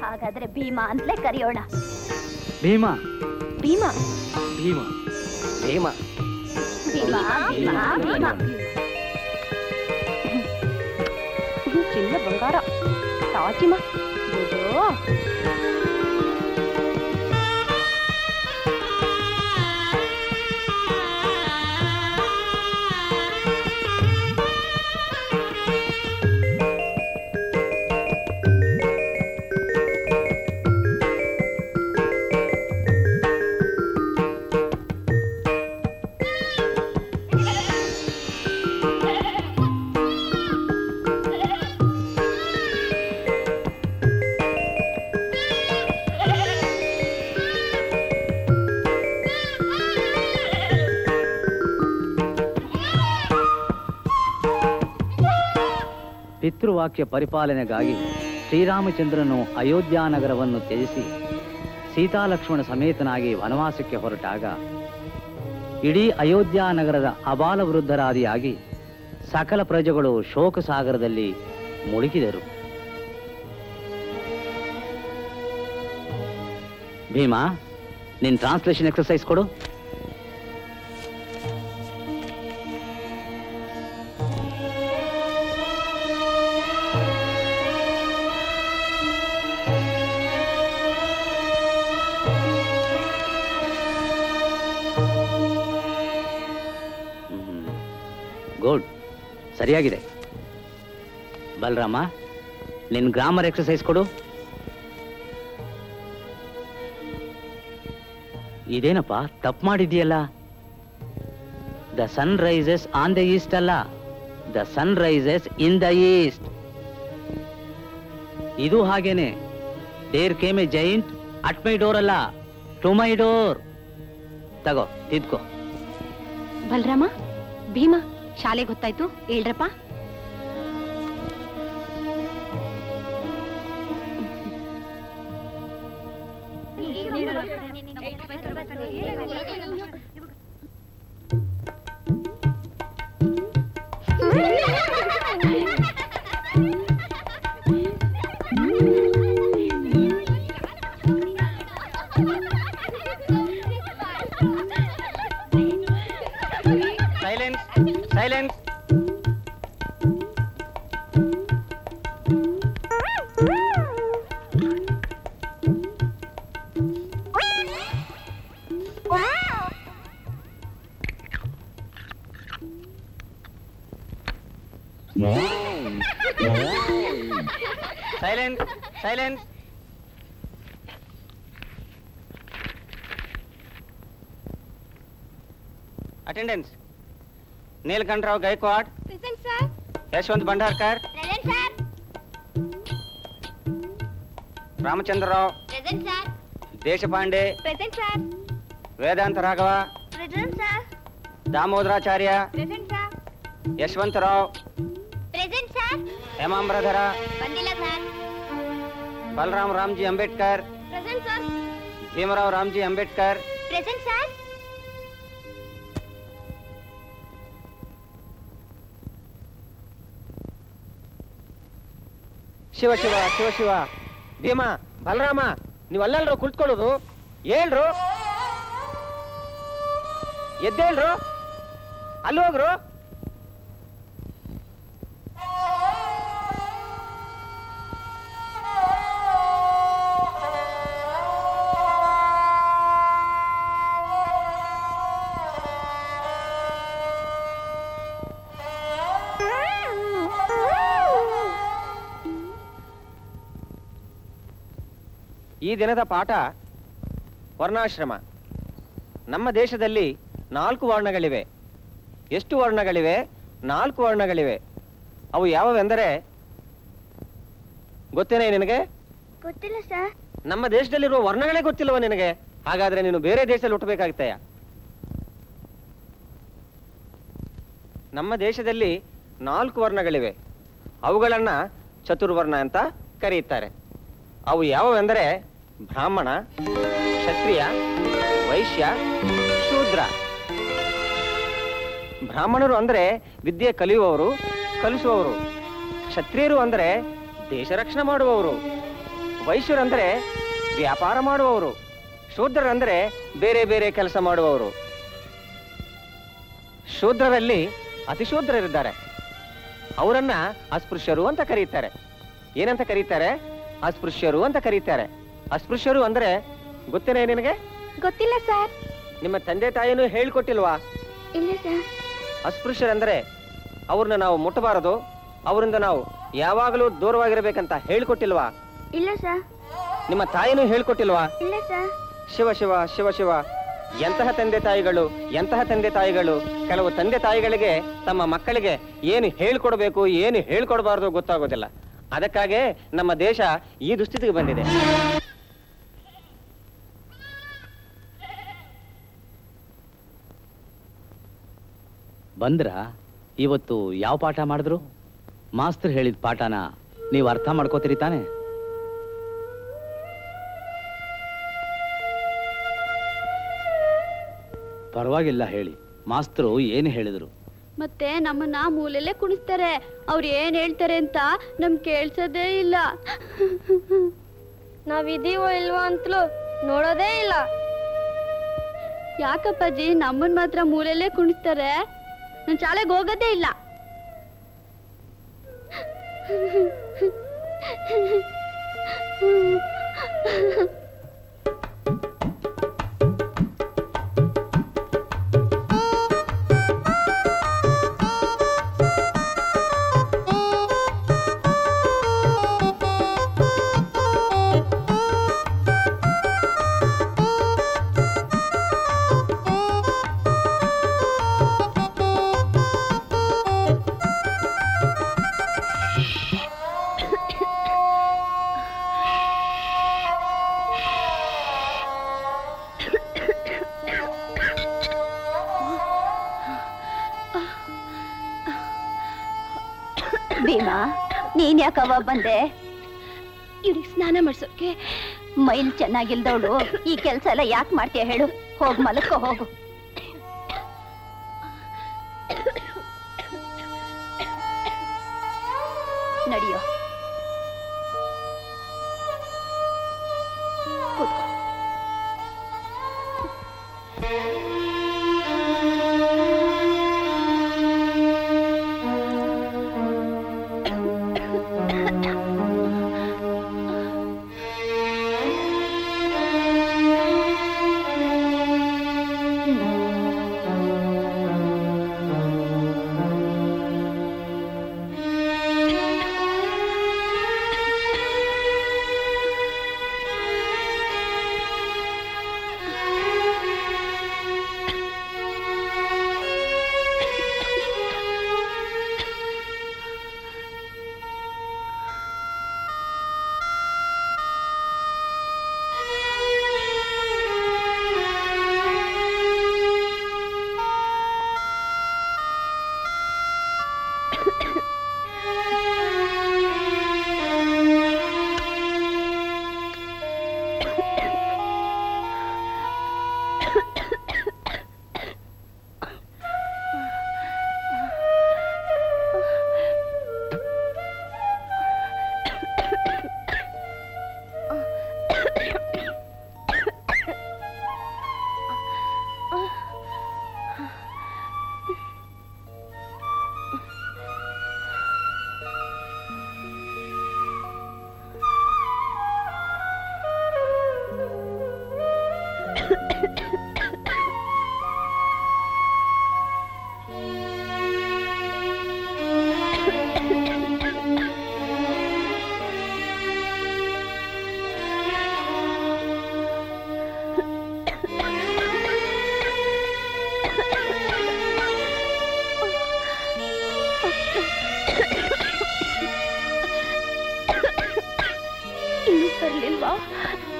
ಹಾಗಾದ್ರೆ ಭೀಮಾ ಅಂತಲೇ ಕರೆಯೋಣ. ಭೀಮ ಭೀಮಾ ಭೀಮ ಭೀಮ ಭೀಮಾ ಭೀಮಾ ಭೀಮಾ. ಚಿನ್ನ ಬಂಗಾರ ತಾಚಿಮ ಪಿತೃವಾಕ್ಯ ಪರಿಪಾಲನೆಗಾಗಿ ಶ್ರೀರಾಮಚಂದ್ರನು ಅಯೋಧ್ಯ ನಗರವನ್ನು ತ್ಯಜಿಸಿ ಸೀತಾಲಕ್ಷ್ಮಣ ಸಮೇತನಾಗಿ ವನವಾಸಕ್ಕೆ ಹೊರಟಾಗ ಇಡೀ ಅಯೋಧ್ಯ ನಗರದ ಅಬಾಲ ವೃದ್ಧರಾದಿಯಾಗಿ ಸಕಲ ಪ್ರಜೆಗಳು ಶೋಕ ಸಾಗರದಲ್ಲಿ ಮುಳುಗಿದರು. ಭೀಮಾ, ನಿನ್ ಟ್ರಾನ್ಸ್ಲೇಷನ್ ಎಕ್ಸರ್ಸೈಸ್ ಕೊಡು. ಗುಡ್, ಸರಿಯಾಗಿದೆ. ಬಲರಾಮ, ನಿನ್ ಗ್ರಾಮರ್ ಎಕ್ಸರ್ಸೈಸ್ ಕೊಡು. ಇದೇನಪ್ಪ ತಪ್ಪು ಮಾಡಿದ್ಯಲ್ಲ? The sun rises on the east ಅಲ್ಲ, the sun rises in the east. ಇದು ಹಾಗೇನೆ. There came a giant at my door ಅಲ್ಲ, ಟು ಮೈ ಡೋರ್. ತಗೋ, ತಿದ್ಕೋ. ಬಲರಾಮ, ಭೀಮಾ, ಶಾಲೆಗೆ ಗೊತ್ತಾಯ್ತು, ಹೇಳ್ರಪ್ಪ. Silence, silence. Silence silence. Attendance. Neelakantharao Gaikwad, present sir. Yashwant Bhandarkar, present sir. Ramachandrarao, present sir. Deshpande, present sir. Vedanta Raghava, present sir. Damodaracharya, present sir. Yashwantrao, present sir. Hemambradhara, ಬಂದಿಲ್ಲ sir. Balram Ramji Ambedkar, present sir. Bhimrao Ramji Ambedkar, present sir. Shiva Shiva Shiva Shiva. Bhima, Balarama, ನೀವು ಅಲ್ಲಲ್ರು ಕುಳಿತುಕೊಳ್ಳೋದು? ಹೇಳ್ರು, ಎದ್ದೇಳ್ರು, ಅಲ್ಲಿ ಹೋಗ್ರು. ಈ ದಿನದ ಪಾಠ ವರ್ಣಾಶ್ರಮ. ನಮ್ಮ ದೇಶದಲ್ಲಿ 4 ವರ್ಣಗಳಿವೆ. ಎಷ್ಟು ವರ್ಣಗಳಿವೆ? 4 ವರ್ಣಗಳಿವೆ. ಅವು ಯಾವುವೆಂದರೆ ಗೊತ್ತೇನೆ ನಿನಗೆ? ಗೊತ್ತಿಲ್ಲ ಸರ್. ನಮ್ಮ ದೇಶದಲ್ಲಿರುವ ವರ್ಣಗಳೇ ಗೊತ್ತಿಲ್ಲವ ನಿನಗೆ? ಹಾಗಾದ್ರೆ ನೀನು ಬೇರೆ ದೇಶದಲ್ಲಿ ಹುಟ್ಟಬೇಕಾಗ್ತಯ. ನಮ್ಮ ದೇಶದಲ್ಲಿ 4 ವರ್ಣಗಳಿವೆ. ಅವುಗಳನ್ನ ಚತುರ್ವರ್ಣ ಅಂತ ಕರೆಯುತ್ತಾರೆ. ಅವು ಯಾವುವೆಂದರೆ ಬ್ರಾಹ್ಮಣ, ಕ್ಷತ್ರಿಯ, ವೈಶ್ಯ, ಶೂದ್ರ. ಬ್ರಾಹ್ಮಣರು ಅಂದ್ರೆ ವಿದ್ಯೆ ಕಲಿಯುವವರು, ಕಲಿಸುವವರು. ಕ್ಷತ್ರಿಯರು ಅಂದ್ರೆ ದೇಶ ರಕ್ಷಣೆ ಮಾಡುವವರು. ವೈಶ್ಯರಂದ್ರೆ ವ್ಯಾಪಾರ ಮಾಡುವವರು. ಶೂದ್ರರಂದ್ರೆ ಬೇರೆ ಬೇರೆ ಕೆಲಸ ಮಾಡುವವರು. ಶೂದ್ರರಲ್ಲಿ ಅತಿಶೂದ್ರರಿದ್ದಾರೆ. ಅವರನ್ನ ಅಸ್ಪೃಶ್ಯರು ಅಂತ ಕರೀತಾರೆ. ಏನಂತ ಕರೀತಾರೆ? ಅಸ್ಪೃಶ್ಯರು ಅಂತ ಕರೀತಾರೆ. ಅಸ್ಪೃಶ್ಯರು ಅಂದ್ರೆ ಗೊತ್ತೇನೆ ನಿನಗೆ? ಗೊತ್ತಿಲ್ಲ ಸರ್. ನಿಮ್ಮ ತಂದೆ ತಾಯಿನೂ ಹೇಳ್ಕೊಟ್ಟಿಲ್ವಾ? ಇಲ್ಲ ಸರ್. ಅಸ್ಪೃಶ್ಯರಂದ್ರೆ ಅವ್ರನ್ನ ನಾವು ಮುಟ್ಟಬಾರದು, ಅವರಿಂದ ನಾವು ಯಾವಾಗಲೂ ದೂರವಾಗಿರ್ಬೇಕಂತ ಹೇಳ್ಕೊಟ್ಟಿಲ್ವಾ? ಇಲ್ಲ ಸರ್. ನಿಮ್ಮ ತಾಯಿನೂ ಹೇಳ್ಕೊಟ್ಟಿಲ್ವಾ? ಇಲ್ಲ ಸರ್. ಶಿವ ಶಿವ ಶಿವ ಶಿವ. ಎಂತಹ ತಂದೆ ತಾಯಿಗಳು, ಎಂತಹ ತಂದೆ ತಾಯಿಗಳು. ಕೆಲವು ತಂದೆ ತಾಯಿಗಳಿಗೆ ತಮ್ಮ ಮಕ್ಕಳಿಗೆ ಏನು ಹೇಳ್ಕೊಡ್ಬೇಕು, ಏನು ಹೇಳ್ಕೊಡ್ಬಾರ್ದು ಗೊತ್ತಾಗೋದಿಲ್ಲ. ಅದಕ್ಕಾಗೆ ನಮ್ಮ ದೇಶ ಈ ದುಸ್ಥಿತಿಗೆ ಬಂದಿದೆ. ಬಂದ್ರ ಇವತ್ತು ಯಾವ ಪಾಠ ಮಾಡಿದ್ರು? ಮಾಸ್ತರ್ ಹೇಳಿದ ಪಾಠನ ನೀವು ಅರ್ಥ ಮಾಡ್ಕೋತೀರಿ ತಾನೆ? ಪರವಾಗಿಲ್ಲ ಹೇಳಿ. ಮಾಸ್ತರು ಏನು ಹೇಳಿದ್ರು? ಮತ್ತೆ ನಮ್ಮನ್ನ ಮೂಲೆಲ್ಲೇ ಕುಣಿಸ್ತಾರೆ. ಅವ್ರು ಏನ್ ಹೇಳ್ತಾರೆ ಅಂತ ನಮ್ ಕೇಳ್ಸೋದೇ ಇಲ್ಲ. ನಾವಿದೀವೋ ಇಲ್ವೋ ಅಂತಲೂ ನೋಡೋದೇ ಇಲ್ಲ. ಯಾಕಪ್ಪಾಜಿ ನಮ್ಮನ್ ಮಾತ್ರ ಮೂಲೆಲ್ಲೇ ಕುಣಿಸ್ತಾರೆ? ನಾನ್ ಶಾಲೆಗೆ ಹೋಗೋದೇ ಇಲ್ಲ. ಭೀಮಾ, ನೀನ್ ಯಾಕವ್ವ ಬಂದೆ? ಇವ್ರಿಗೆ ಸ್ನಾನ ಮಾಡ್ಸೋಕೆ. ಮೈಲ್ ಚೆನ್ನಾಗಿಲ್ದವಳು ಈ ಕೆಲ್ಸ ಎಲ್ಲ ಯಾಕೆ ಮಾಡ್ತೀಯ ಹೇಳು? ಹೋಗ್ ಮಲಕ್ಕೋ ಹೋಗು. ನಡಿಯೋ. ಕೂತ್ಕೋ.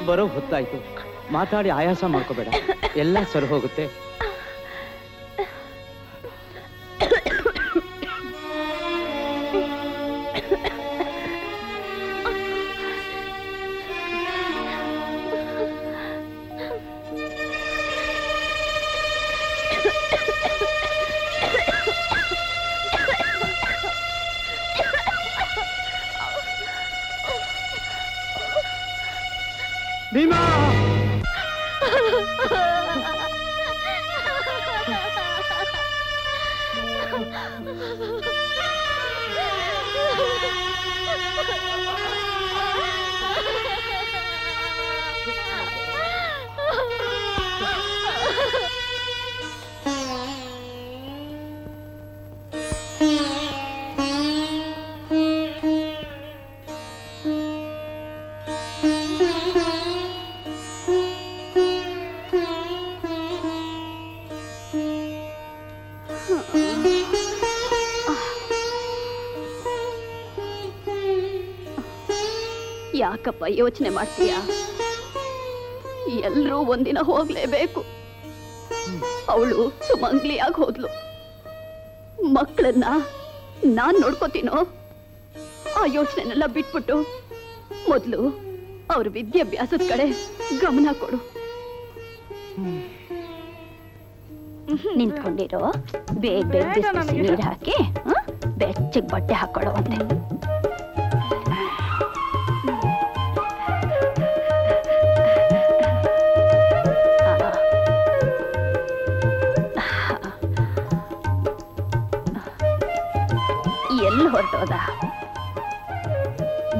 ಬರೋ ಹೊತ್ತಾಯ್ತು, ಮಾತಾಡಿ ಆಯಾಸ ಮಾಡ್ಕೋಬೇಡ, ಎಲ್ಲ ಸರಿ ಹೋಗುತ್ತೆ. ಭೀಮಾ ಯಾಕಪ್ಪ ಯೋಚನೆ ಮಾಡ್ತೀಯಾ? ಎಲ್ರೂ ಒಂದಿನ ಹೋಗ್ಲೇಬೇಕು. ಅವಳು ಸುಮಂಗ್ಲಿಯಾಗಿ ಹೋದ್ಲು. ಮಕ್ಕಳನ್ನ ನಾನ್ ನೋಡ್ಕೋತೀನೋ? ಆ ಯೋಚನೆನೆಲ್ಲ ಬಿಟ್ಬಿಟ್ಟು ಮೊದ್ಲು ಅವ್ರ ವಿದ್ಯಾಭ್ಯಾಸದ ಕಡೆ ಗಮನ ಕೊಡು. ನಿಂತ್ಕೊಂಡಿರೋ, ಬೇಗ ಬೇಗ ಬಿಸಿ ಬಿಸಿ ನೀರು ಹಾಕಿ ಬೆಚ್ಚಗೆ ಬಟ್ಟೆ ಹಾಕೊಳ್ಳೋ ಅಂತೆ. ಎಲ್ಲಿ ಹೊರಟೋದ?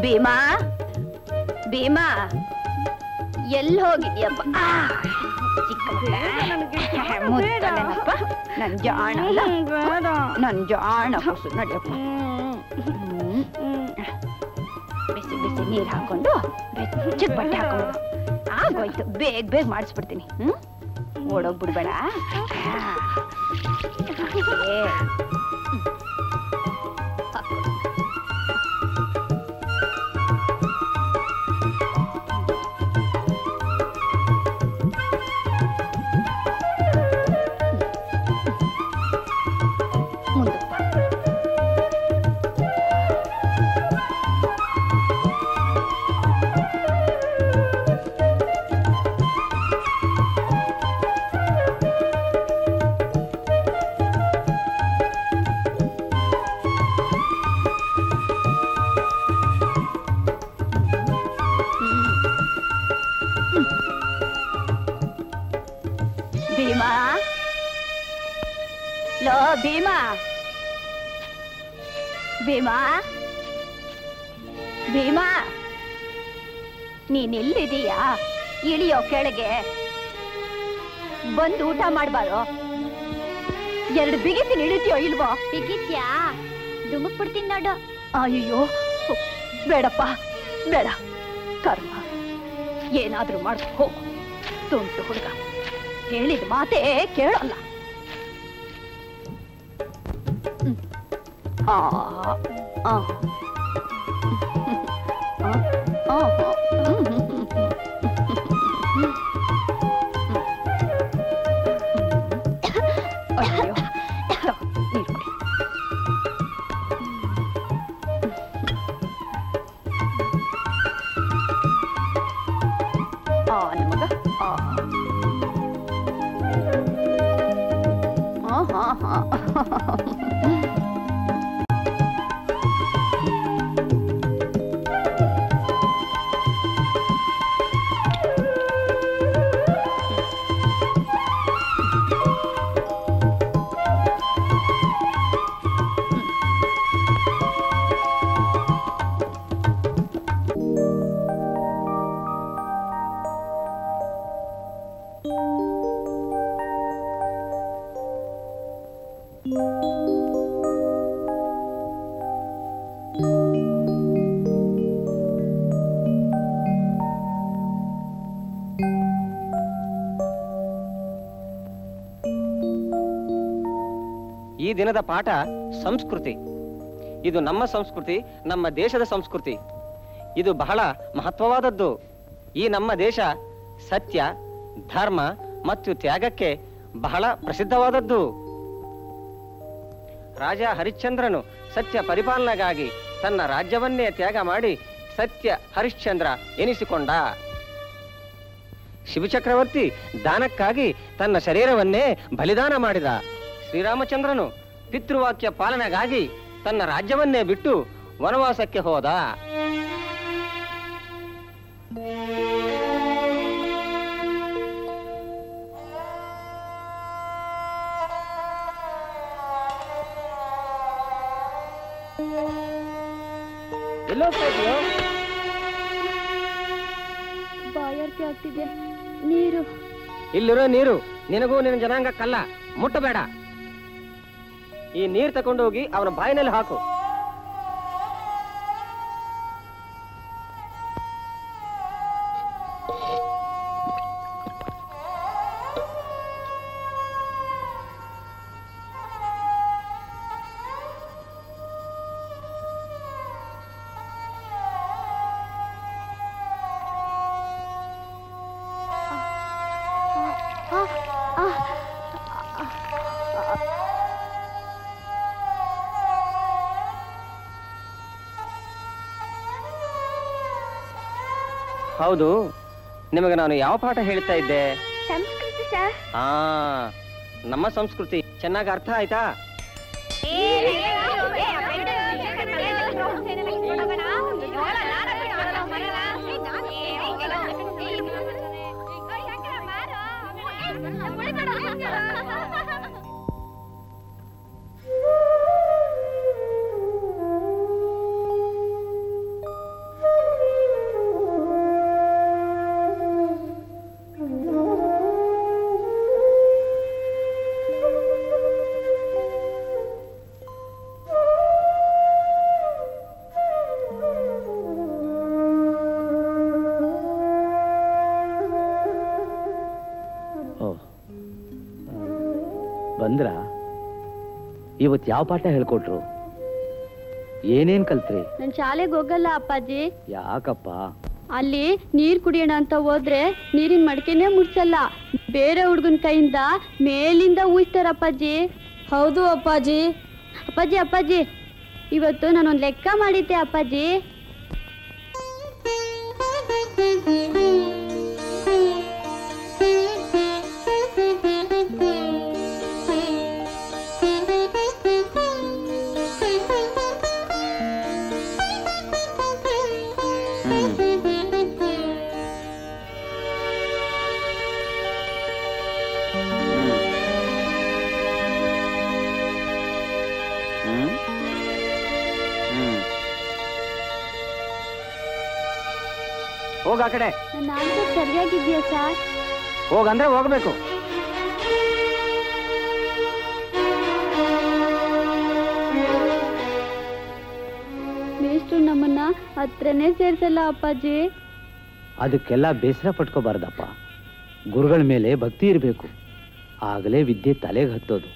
ಭೀಮಾ, ಭೀಮಾ ಎಲ್ಲಿ ಹೋಗಿದ್ಯಪ್ಪ? ಮುತ್ತನಪ್ಪ, ನನ್ ಜಾಣ ನನ್ ಜಾಣ ಹೊಸು ನಡಿಯಪ್ಪ. ಬಿಸಿ ಬಿಸಿ ನೀರು ಹಾಕೊಂಡು ಬೆಚ್ಚಗೆ ಬಟ್ಟೆ ಹಾಕೊಂಡು ಆಗೋಯ್ತು. ಬೇಗ ಬೇಗ ಮಾಡಿಸ್ಬಿಡ್ತೀನಿ. ಓಡೋಗ್ಬಿಡ್ಬೇಡ. ಭೀಮಾ, ಲೋ ಭೀಮಾ, ಭೀಮಾ, ಭೀಮಾ, ನೀನೆಲ್ಲಿದೀಯಾ? ಇಳಿಯೋ ಕೆಳಗೆ ಬಂದು ಊಟ ಮಾಡ್ಬಾರೋ? ಎರಡು ಬಿಗಿತೀನಿ, ಇಳಿತೀಯೋ ಇಲ್ವೋ? ಬಿಗಿತ್ಯಾ? ಡುಮಕ್ ಬಿಡ್ತೀನಿ ನೋಡು. ಅಯ್ಯೋ ಬೇಡಪ್ಪ, ಬೇಡ. ಕರ್ಮ, ಏನಾದ್ರೂ ಮಾಡ್ಕೊ ಹೋಗು. ತುಂಟು ಹುಡುಗ, ಹೇಳಿದ ಮಾತೇ ಕೇಳಲ್ಲ. ಅಯ್ಯೋ, ನೀರು ಕುಡಿ. ನಮಗ ಈ ದಿನದ ಪಾಠ ಸಂಸ್ಕೃತಿ. ಇದು ನಮ್ಮ ಸಂಸ್ಕೃತಿ, ನಮ್ಮ ದೇಶದ ಸಂಸ್ಕೃತಿ. ಇದು ಬಹಳ ಮಹತ್ವವಾದದ್ದು. ಈ ನಮ್ಮ ದೇಶ ಸತ್ಯ, ಧರ್ಮ ಮತ್ತು ತ್ಯಾಗಕ್ಕೆ ಬಹಳ ಪ್ರಸಿದ್ಧವಾದದ್ದು. ರಾಜ ಹರಿಶ್ಚಂದ್ರನು ಸತ್ಯ ಪರಿಪಾಲನೆಗಾಗಿ ತನ್ನ ರಾಜ್ಯವನ್ನೇ ತ್ಯಾಗ ಮಾಡಿ ಸತ್ಯ ಹರಿಶ್ಚಂದ್ರ ಎನಿಸಿಕೊಂಡ. ಶಿವಚಕ್ರವರ್ತಿ ದಾನಕ್ಕಾಗಿ ತನ್ನ ಶರೀರವನ್ನೇ ಬಲಿದಾನ ಮಾಡಿದ. ಶ್ರೀರಾಮಚಂದ್ರನು ಪಿತೃವಾಕ್ಯ ಪಾಲನೆಗಾಗಿ ತನ್ನ ರಾಜ್ಯವನ್ನೇ ಬಿಟ್ಟು ವನವಾಸಕ್ಕೆ ಹೋದ. ಎಲ್ಲೋ ಹೋಗ್ತೀಯೋ? ಬಾಯಾರಿಕೆ ಆಗ್ತಿದೆ, ನೀರು. ಇಲ್ಲಿರೋ ನೀರು ನಿನಗೂ ನಿನ್ನ ಜನಾಂಗಕ್ಕಲ್ಲ, ಮುಟ್ಟಬೇಡ. ಈ ನೀರು ತಗೊಂಡೋಗಿ ಅವನ ಬಾಯಿನಲ್ಲಿ ಹಾಕು. ಹೌದು, ನಿಮಗೆ ನಾನು ಯಾವ ಪಾಠ ಹೇಳ್ತಾ ಇದ್ದೆ? ಸಂಸ್ಕೃತಿ ಸರ್. ನಮ್ಮ ಸಂಸ್ಕೃತಿ ಚೆನ್ನಾಗಿ ಅರ್ಥ ಆಯ್ತಾ? ಬಂದ್ರ? ಇವತ್ ಯಾವ ಪಾಠ ಹೇಳ್ಕೊಟ್ರು? ಏನೇನ್ ಕಲ್ತ್ರಿ? ನನ್ ಶಾಲೆಗೆ ಹೋಗಲ್ಲ ಅಪ್ಪಾಜಿ. ಯಾಕಪ್ಪ? ಅಲ್ಲಿ ನೀರ್ ಕುಡಿಯೋಣ ಅಂತ ಹೋದ್ರೆ ನೀರಿನ ಮಡಕೆನೆ ಮುಡ್ಸಲ್ಲ, ಬೇರೆ ಹುಡ್ಗನ್ ಕೈಯಿಂದ ಮೇಲಿಂದ ಊಹಿಸ್ತಾರ ಅಪ್ಪಾಜಿ. ಹೌದು ಅಪ್ಪಾಜಿ. ಅಪ್ಪಾಜಿ ಅಪ್ಪಾಜಿ, ಇವತ್ತು ನಾನೊಂದ್ ಲೆಕ್ಕ ಮಾಡಿದ್ದೆ ಅಪ್ಪಾಜಿ. ಹೋಗ ಆ ಕಡೆ. ನನ್ನ ಆನ್ಸರ್ ಸರಿಯಾಗಿದ್ಯಾ ಸರ್? ಹೋಗಂದ್ರೆ ಹೋಗ್ಬೇಕು. ಮೇಷ್ಟ್ರು ನಮ್ಮನ್ನ ಹತ್ರನೇ ಸೇರ್ಸಲ್ಲ ಅಪ್ಪಾಜಿ. ಅದಕ್ಕೆಲ್ಲ ಬೇಸರ ಪಟ್ಕೋಬಾರ್ದಪ್ಪ. ಗುರುಗಳ ಮೇಲೆ ಭಕ್ತಿ ಇರಬೇಕು, ಆಗಲೇ ವಿದ್ಯೆ ತಲೆಗೆ ಹತ್ತೋದು.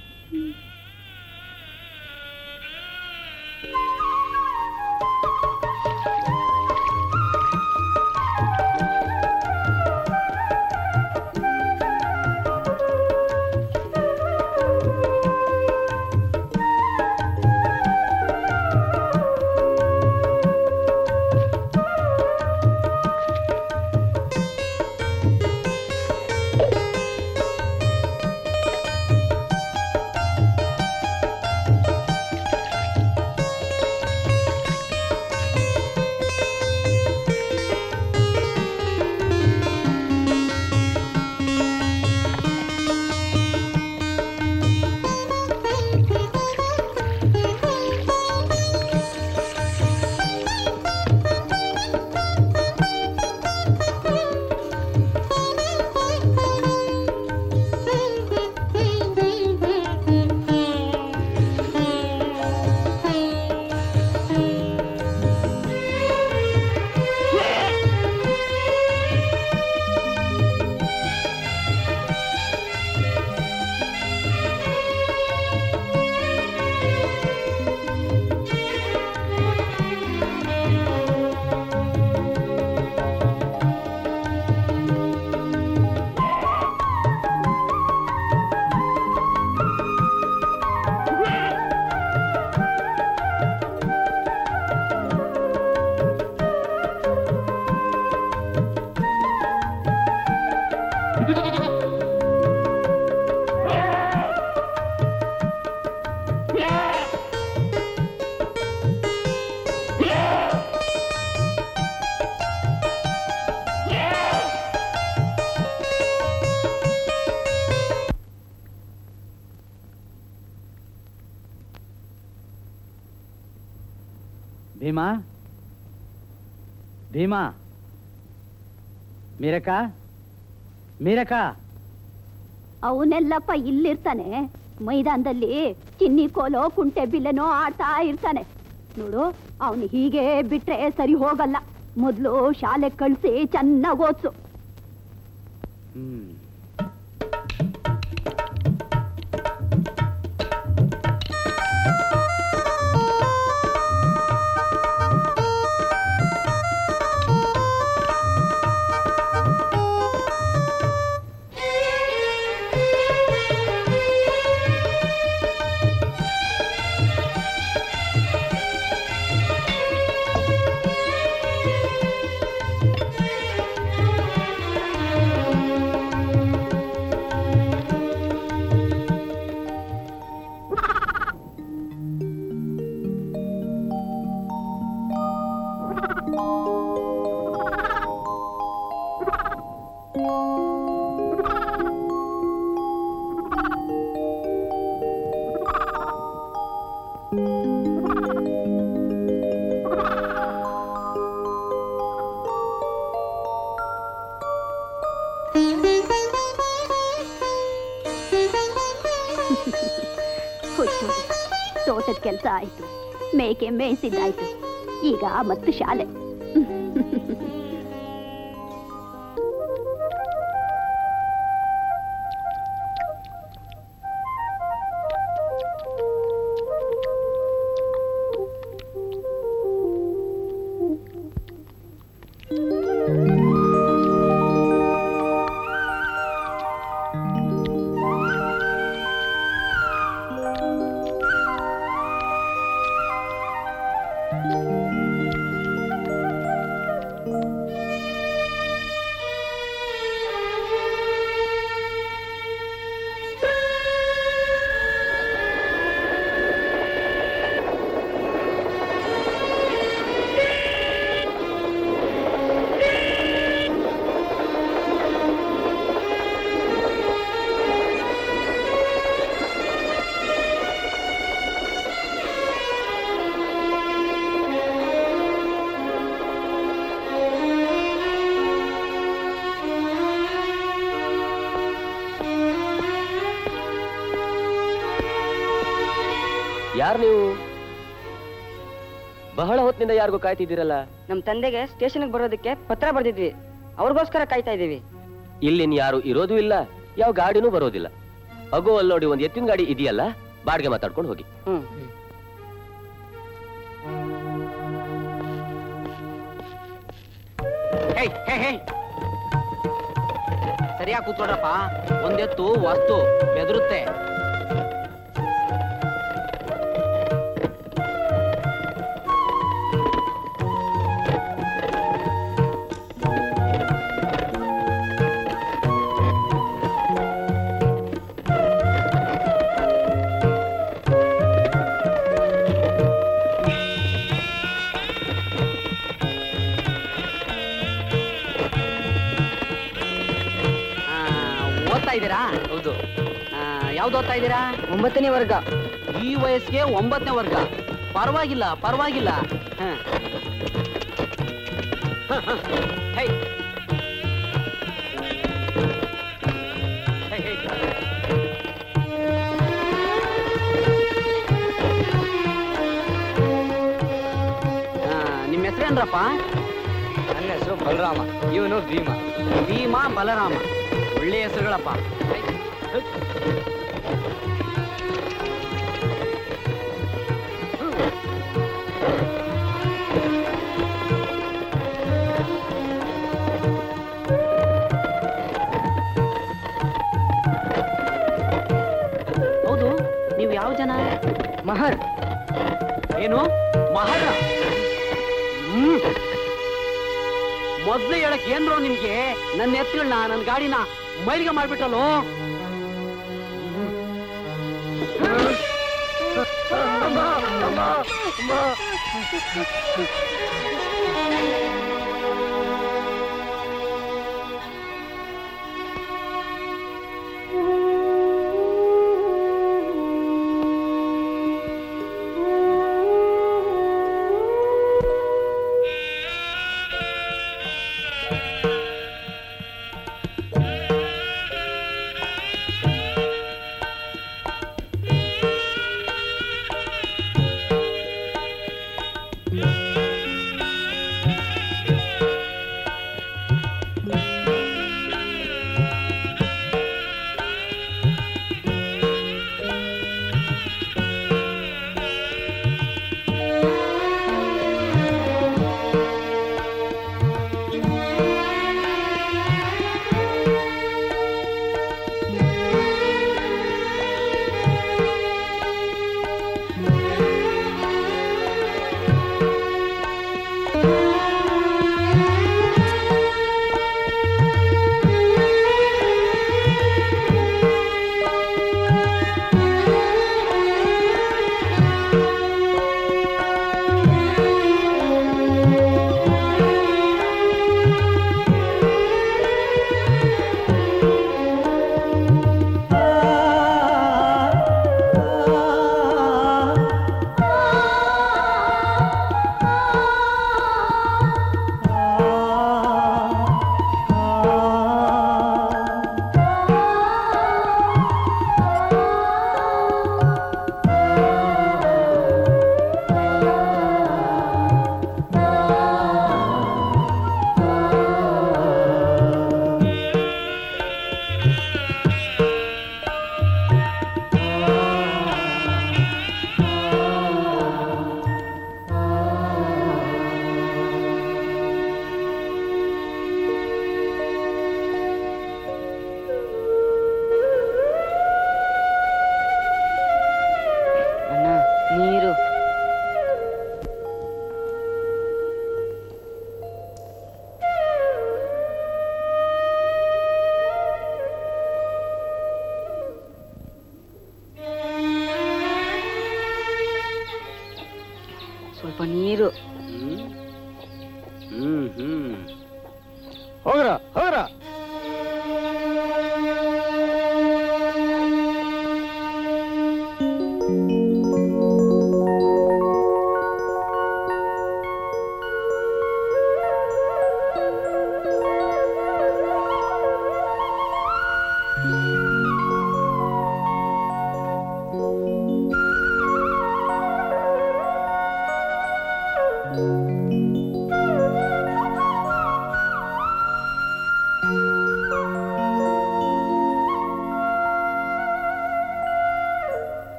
ಭೀಮಾ ಭೀಮಾ ಮೀರಕ್ಕ ಮೀರಕ್ಕ ಅವನೆಲ್ಲಪ್ಪ ಇಲ್ಲಿರ್ತಾನೆ. ಮೈದಾನದಲ್ಲಿ ಚಿನ್ನಿ ಕೋಲೋ ಕುಂಟೆ ಬಿಲ್ಲೆನೋ ಆಡ್ತಾ ಇರ್ತಾನೆ ನೋಡು. ಅವನು ಹೀಗೆ ಬಿಟ್ರೆ ಸರಿ ಹೋಗಲ್ಲ. ಮೊದ್ಲು ಶಾಲೆ ಕಳ್ಸಿ ಚೆನ್ನಾಗಿ ಓದ್ಸು. ತೋಟದ ಕೆಲಸ ಆಯ್ತು, ಮೇಕೆ ಮೇಯಿಸಿದ್ದಾಯ್ತು, ಈಗ ಮತ್ತು ಶಾಲೆ. ಯಾರು ನೀವು? ಬಹಳ ಹೊತ್ತಿನಿಂದ ಯಾರಿಗೂ ಕಾಯ್ತಿದ್ದೀರಲ್ಲ? ನಮ್ ತಂದೆಗೆ ಸ್ಟೇಷನ್ಗೆ ಬರೋದಕ್ಕೆ ಪತ್ರ ಬರ್ದಿದ್ವಿ, ಅವ್ರಿಗೋಸ್ಕರ ಕಾಯ್ತಾ ಇದೀವಿ. ಇಲ್ಲಿನ್ ಯಾರು ಇರೋದು ಇಲ್ಲ, ಯಾವ ಗಾಡಿನೂ ಬರೋದಿಲ್ಲ. ಅಗೋ ಅಲ್ಲಿ ನೋಡಿ, ಒಂದ್ ಎತ್ತಿನ ಗಾಡಿ ಇದೆಯಲ್ಲ, ಬಾಡಿಗೆ ಮಾತಾಡ್ಕೊಂಡು ಹೋಗಿ. ಸರಿಯಾಗಿ ಕೂತ್ಕೊಡ್ರಪ್ಪ, ಒಂದೆತ್ತು ವಸ್ತು ಬೆದರುತ್ತೆ. ಹೌದು. ಯಾವ್ದು ಓದ್ತಾ ಇದ್ದೀರಾ? 9ನೇ ವರ್ಗ. ಈ ವಯಸ್ಸಿಗೆ 9ನೇ ವರ್ಗ. ಪರವಾಗಿಲ್ಲ ಪರವಾಗಿಲ್ಲ. ನಿಮ್ಮ ಹೆಸರೇನ್ರಪ್ಪ? ನನ್ನ ಹೆಸರು ಬಲರಾಮ, ಇವನು ಭೀಮ. ಭೀಮ ಬಲರಾಮ, ಒಳ್ಳೆ ಹೆಸರುಗಳಪ್ಪ. ಹೌದು, ನೀವು ಯಾವ ಜನ? ಮಹರ್. ಏನು ಮಹರ? ಮೊದ್ಲು ಹೇಳಕ್ ಏನ್ರೋ ನಿಮ್ಗೆ? ನನ್ನ ಎತ್ತುಗಳನ್ನ, ನನ್ನ ಗಾಡಿನ ಮೈಲಿಗೆ ಮಾಡ್ಬಿಟ್ಟಲ್ಲೋ. ಹೋಗ್ರ ಹೋಗ್ರ.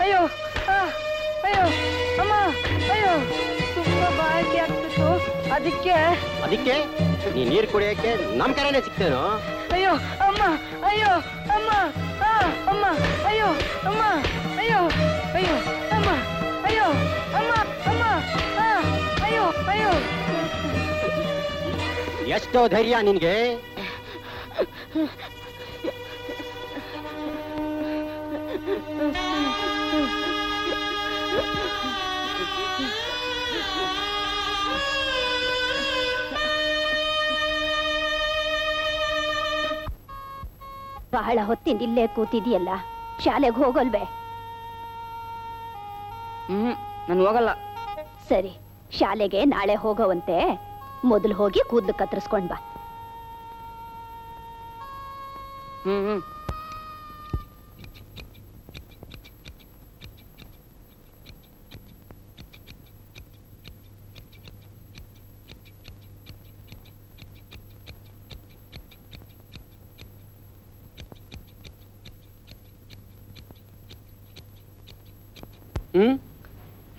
ಅಯ್ಯೋ ಅಯ್ಯೋ ಅಮ್ಮ ಅಯ್ಯೋ ತುಂಬಾ ಬಾಯಿಗೆ ಆಗ್ತಿತ್ತು ಅದಕ್ಕೆ ಅದಕ್ಕೆ ನೀ ನೀರು ಕುಡಿಯಕ್ಕೆ ನಮ್ ಕರೆನೇ ಸಿಗ್ತೇನೋ. ಅಯ್ಯೋ ಅಮ್ಮ ಅಯ್ಯೋ ಅಮ್ಮ ಅಮ್ಮ ಅಯ್ಯೋ ಅಮ್ಮ ಅಯ್ಯೋ ಅಯ್ಯೋ ಅಮ್ಮ ಅಯ್ಯೋ ಅಮ್ಮ ಅಮ್ಮ ಅಯ್ಯೋ ಅಯ್ಯೋ ಎಷ್ಟೋ ಧೈರ್ಯ ನಿನ್ಗೆ. ಬಹಳ ಹೊತ್ತಿಂದ ಇಲ್ಲೇ ಕೂತಿದೆಯಲ್ಲ, ಶಾಲೆಗೆ ಹೋಗಲ್ವೇ? ನಾನು ಹೋಗಲ್ಲ. ಸರಿ, ಶಾಲೆಗೆ ನಾಳೆ ಹೋಗೋವಂತೆ. ಮೊದಲು ಹೋಗಿ ಕೂದಲು ಕತ್ತರಿಸ್ಕೊಂಡ್ ಬಾ.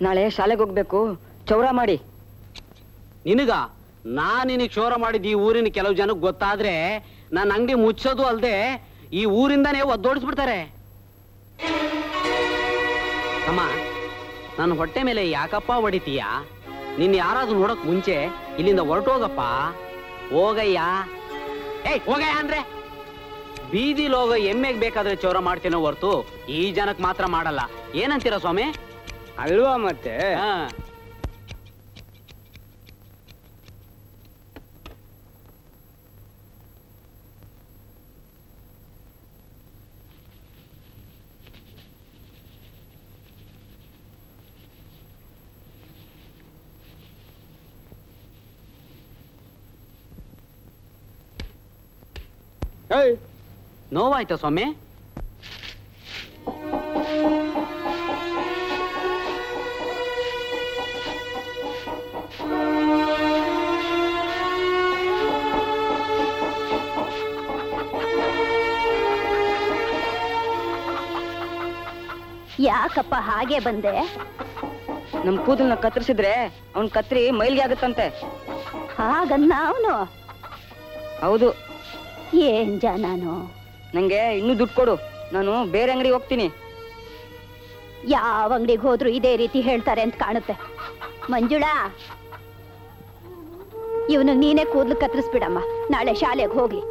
ನಾಳೆ ಶಾಲೆಗೆ ಹೋಗ್ಬೇಕು, ಚೌರ ಮಾಡಿ. ನಿನಗ ನಿನಗೆ ಕ್ಷೌರ ಮಾಡಿದ ಈ ಊರಿನ ಕೆಲವು ಜನಕ್ಕೆ ಗೊತ್ತಾದ್ರೆ ನನ್ನ ಅಂಗಡಿ ಮುಚ್ಚೋದು ಅಲ್ದೆ ಈ ಊರಿಂದಾನೇ ಒದ್ದೋಡಿಸ್ಬಿಡ್ತಾರೆ. ಅಮ್ಮ, ನನ್ನ ಹೊಟ್ಟೆ ಮೇಲೆ ಯಾಕಪ್ಪ ಹೊಡಿತೀಯ? ನಿನ್ನ ಯಾರಾದ್ರೂ ನೋಡಕ್ ಮುಂಚೆ ಇಲ್ಲಿಂದ ಹೊರಟೋಗಪ್ಪ. ಹೋಗಯ್ಯ. ಹೋಗಯ್ಯ ಅಂದ್ರೆ ಬೀದಿಲ್ ಹೋಗೋ ಎಮ್ಮೆಗ್ ಬೇಕಾದ್ರೆ ಚೌರ ಮಾಡ್ತೀನೋ ಹೊರ್ತು ಈ ಜನಕ್ ಮಾತ್ರ ಮಾಡಲ್ಲ. ಏನಂತೀರ ಸ್ವಾಮಿ? ಅಲ್ವಾ ಮತ್ತೆ? ನೋವಾಯ್ತಾ ಸ್ವಾಮಿ? ಯಾಕಪ್ಪ ಹಾಗೆ ಬಂದೆ? ನಮ್ ಕೂದಲನ್ನ ಕತ್ತರಿಸಿದ್ರೆ ಅವನ್ ಕತ್ರಿ ಮೈಲ್ಗೆ ಆಗುತ್ತಂತೆ. ಹಾಗನ್ನ ಅವನು? ಹೌದು. ಏನ್ ನಾನು ನಂಗೆ ಇನ್ನೂ ದುಡ್ಡು ಕೊಡು, ನಾನು ಬೇರೆ ಅಂಗಡಿಗೆ ಹೋಗ್ತೀನಿ. ಯಾವ ಅಂಗಡಿಗೆ ಹೋದ್ರು ಇದೇ ರೀತಿ ಹೇಳ್ತಾರೆ ಅಂತ ಕಾಣುತ್ತೆ. ಮಂಜುಳಾ, ಇವನಿಗೆ ನೀನೇ ಕೂದಲು ಕತ್ತರಿಸ್ಬಿಡಮ್ಮ, ನಾಳೆ ಶಾಲೆಗೆ ಹೋಗ್ಲಿ.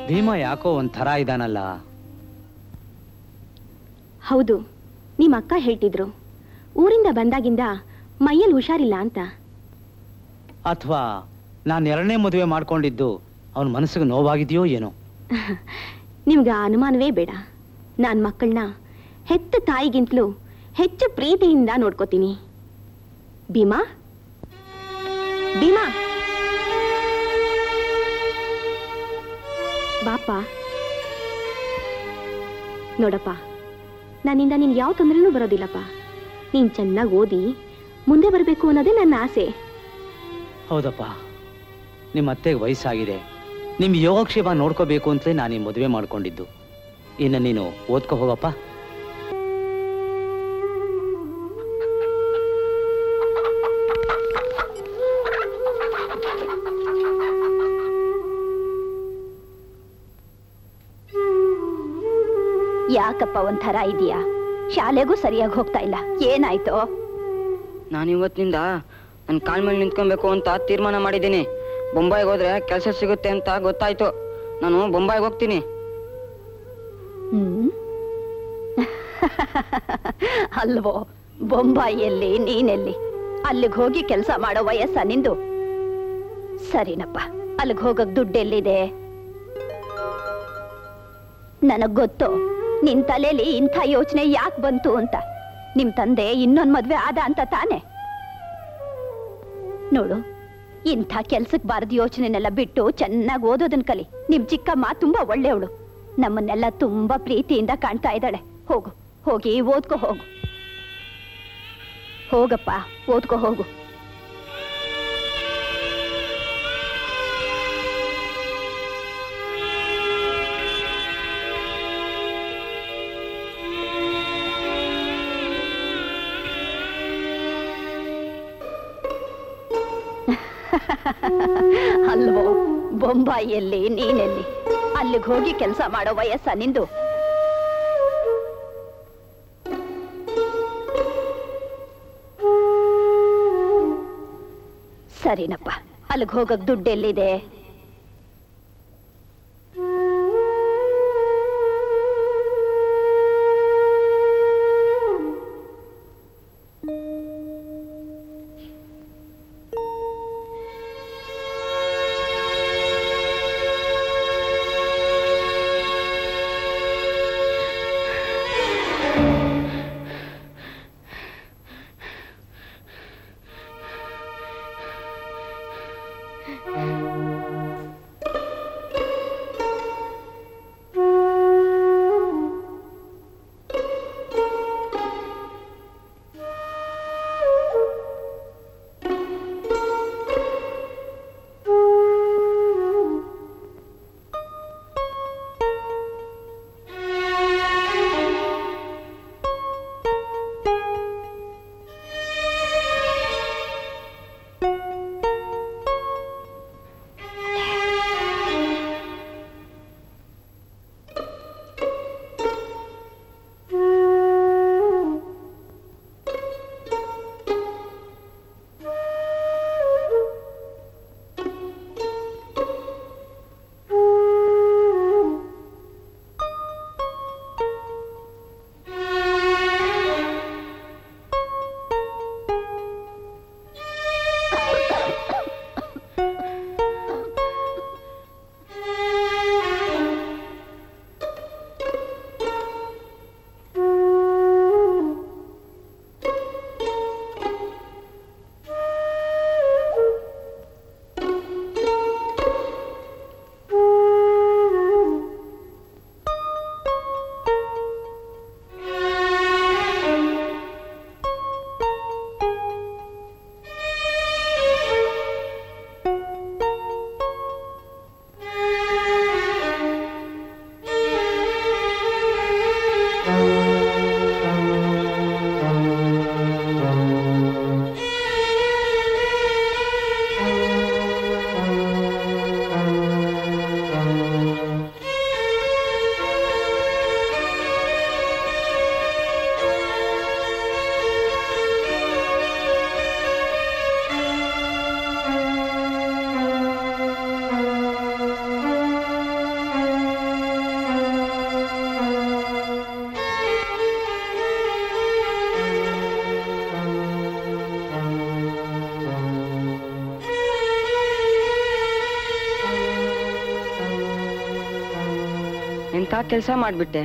ಭೀಮ ಯಾಕೋ ಒಂಥರ ಇದಾನಲ್ಲ? ಹೌದು, ನಿಮ್ಮ ಅಕ್ಕ ಹೇಳ್ತಿದ್ರು ಊರಿಂದ ಬಂದಾಗಿಂದ ಮೈಯಲ್ಲಿ ಹುಷಾರಿಲ್ಲ ಅಂತ. ಅಥವಾ ನಾನು ಎರಡನೇ ಮದುವೆ ಮಾಡ್ಕೊಂಡಿದ್ದು ಅವನ ಮನಸ್ಸಿಗೆ ನೋವಾಗಿದೆಯೋ ಏನೋ? ನಿಮ್ಗೆ ಅನುಮಾನವೇ ಬೇಡ. ನಾನು ಮಕ್ಕಳನ್ನ ಹೆತ್ತ ತಾಯಿಗಿಂತಲೂ ಹೆಚ್ಚು ಪ್ರೀತಿಯಿಂದ ನೋಡ್ಕೋತೀನಿ. ಭೀಮಾ ಭೀಮಾ ಬಾಪ. ನೋಡಪ್ಪ, ನನ್ನಿಂದ ನಿನ್ ಯಾವ ತೊಂದರೆನೂ ಬರೋದಿಲ್ಲಪ್ಪ. ನೀನ್ ಚೆನ್ನಾಗಿ ಓದಿ ಮುಂದೆ ಬರಬೇಕು ಅನ್ನೋದೇ ನನ್ನ ಆಸೆ. ಹೌದಪ್ಪ, ನಿಮ್ಮ ಅತ್ತೆಗೆ ವಯಸ್ಸಾಗಿದೆ. ನಿಮ್ ಯೋಗಕ್ಷೇಮ ನೋಡ್ಕೋಬೇಕು ಅಂತಲೇ ನಾನು ಈ ಮದುವೆ ಮಾಡ್ಕೊಂಡಿದ್ದು. ಇನ್ನು ನೀನು ಓದ್ಕೋ ಹೋಗಪ್ಪ. ಯಾಕಪ್ಪ ಒಂಥರ ಇದೆಯಾ? ಶಾಲೆಗೂ ಸರಿಯಾಗಿ ಹೋಗ್ತಾ ಇಲ್ಲ, ಏನಾಯ್ತು? ನಾನು ಇವತ್ತಿನಿಂದ ನನ್ನ ಕಾಲ್ ಮೇಲೆ ನಿಂತ್ಕೊಬೇಕು ಅಂತ ತೀರ್ಮಾನ ಮಾಡಿದ್ದೀನಿ. ಬೊಂಬಾಯಿಗೆ ಹೋದ್ರೆ ಕೆಲಸ ಸಿಗುತ್ತೆ ಅಂತ ಗೊತ್ತಾಯ್ತು. ನಾನು ಬೊಂಬಾಯಿಗೆ ಹೋಗ್ತೀನಿ. ಅಲ್ವೋ, ಬೊಂಬಾಯಿಯಲ್ಲಿ ನೀನೆಲ್ಲಿ? ಅಲ್ಲಿಗೆ ಹೋಗಿ ಕೆಲಸ ಮಾಡೋ ವಯಸ್ಸ ನಿಂದು? ಸರಿನಪ್ಪ, ಅಲ್ಲಿಗೆ ಹೋಗಕ್ ದುಡ್ಡೆಲ್ಲಿದೆ? ನನಗ್ ಗೊತ್ತು ನಿನ್ ತಲೆಯಲ್ಲಿ ಇಂಥ ಯೋಚನೆ ಯಾಕೆ ಬಂತು ಅಂತ. ನಿಮ್ ತಂದೆ ಇನ್ನೊಂದ್ ಮದ್ವೆ ಆದ ಅಂತ ತಾನೆ? ನೋಡು, ಇಂಥ ಕೆಲ್ಸಕ್ ಬಾರದ ಯೋಚನೆನೆಲ್ಲ ಬಿಟ್ಟು ಚೆನ್ನಾಗಿ ಓದೋದನ್ ಕಲಿ. ನಿಮ್ ಚಿಕ್ಕಮ್ಮ ತುಂಬಾ ಒಳ್ಳೆಯವಳು, ನಮ್ಮನ್ನೆಲ್ಲ ತುಂಬಾ ಪ್ರೀತಿಯಿಂದ ಕಾಣ್ತಾ ಇದ್ದಾಳೆ. ಹೋಗು, ಹೋಗಿ ಓದ್ಕೋ ಹೋಗು. ಹೋಗಪ್ಪ, ಓದ್ಕೋ ಹೋಗು. ಅಲ್ವೋ, ಬೊಂಬಾಯಿಯಲ್ಲಿ ನೀನೆಲ್ಲಿ? ಅಲ್ಲಿಗೆ ಹೋಗಿ ಕೆಲಸ ಮಾಡೋ ವಯಸ್ಸ ನಿಂದು? ಸರಿನಪ್ಪ, ಅಲ್ಲಿಗೆ ಹೋಗಕ್ ದುಡ್ಡೆಲ್ಲಿದೆ? ಎಂಥ ಕೆಲಸ ಮಾಡ್ಬಿಟ್ಟೆ.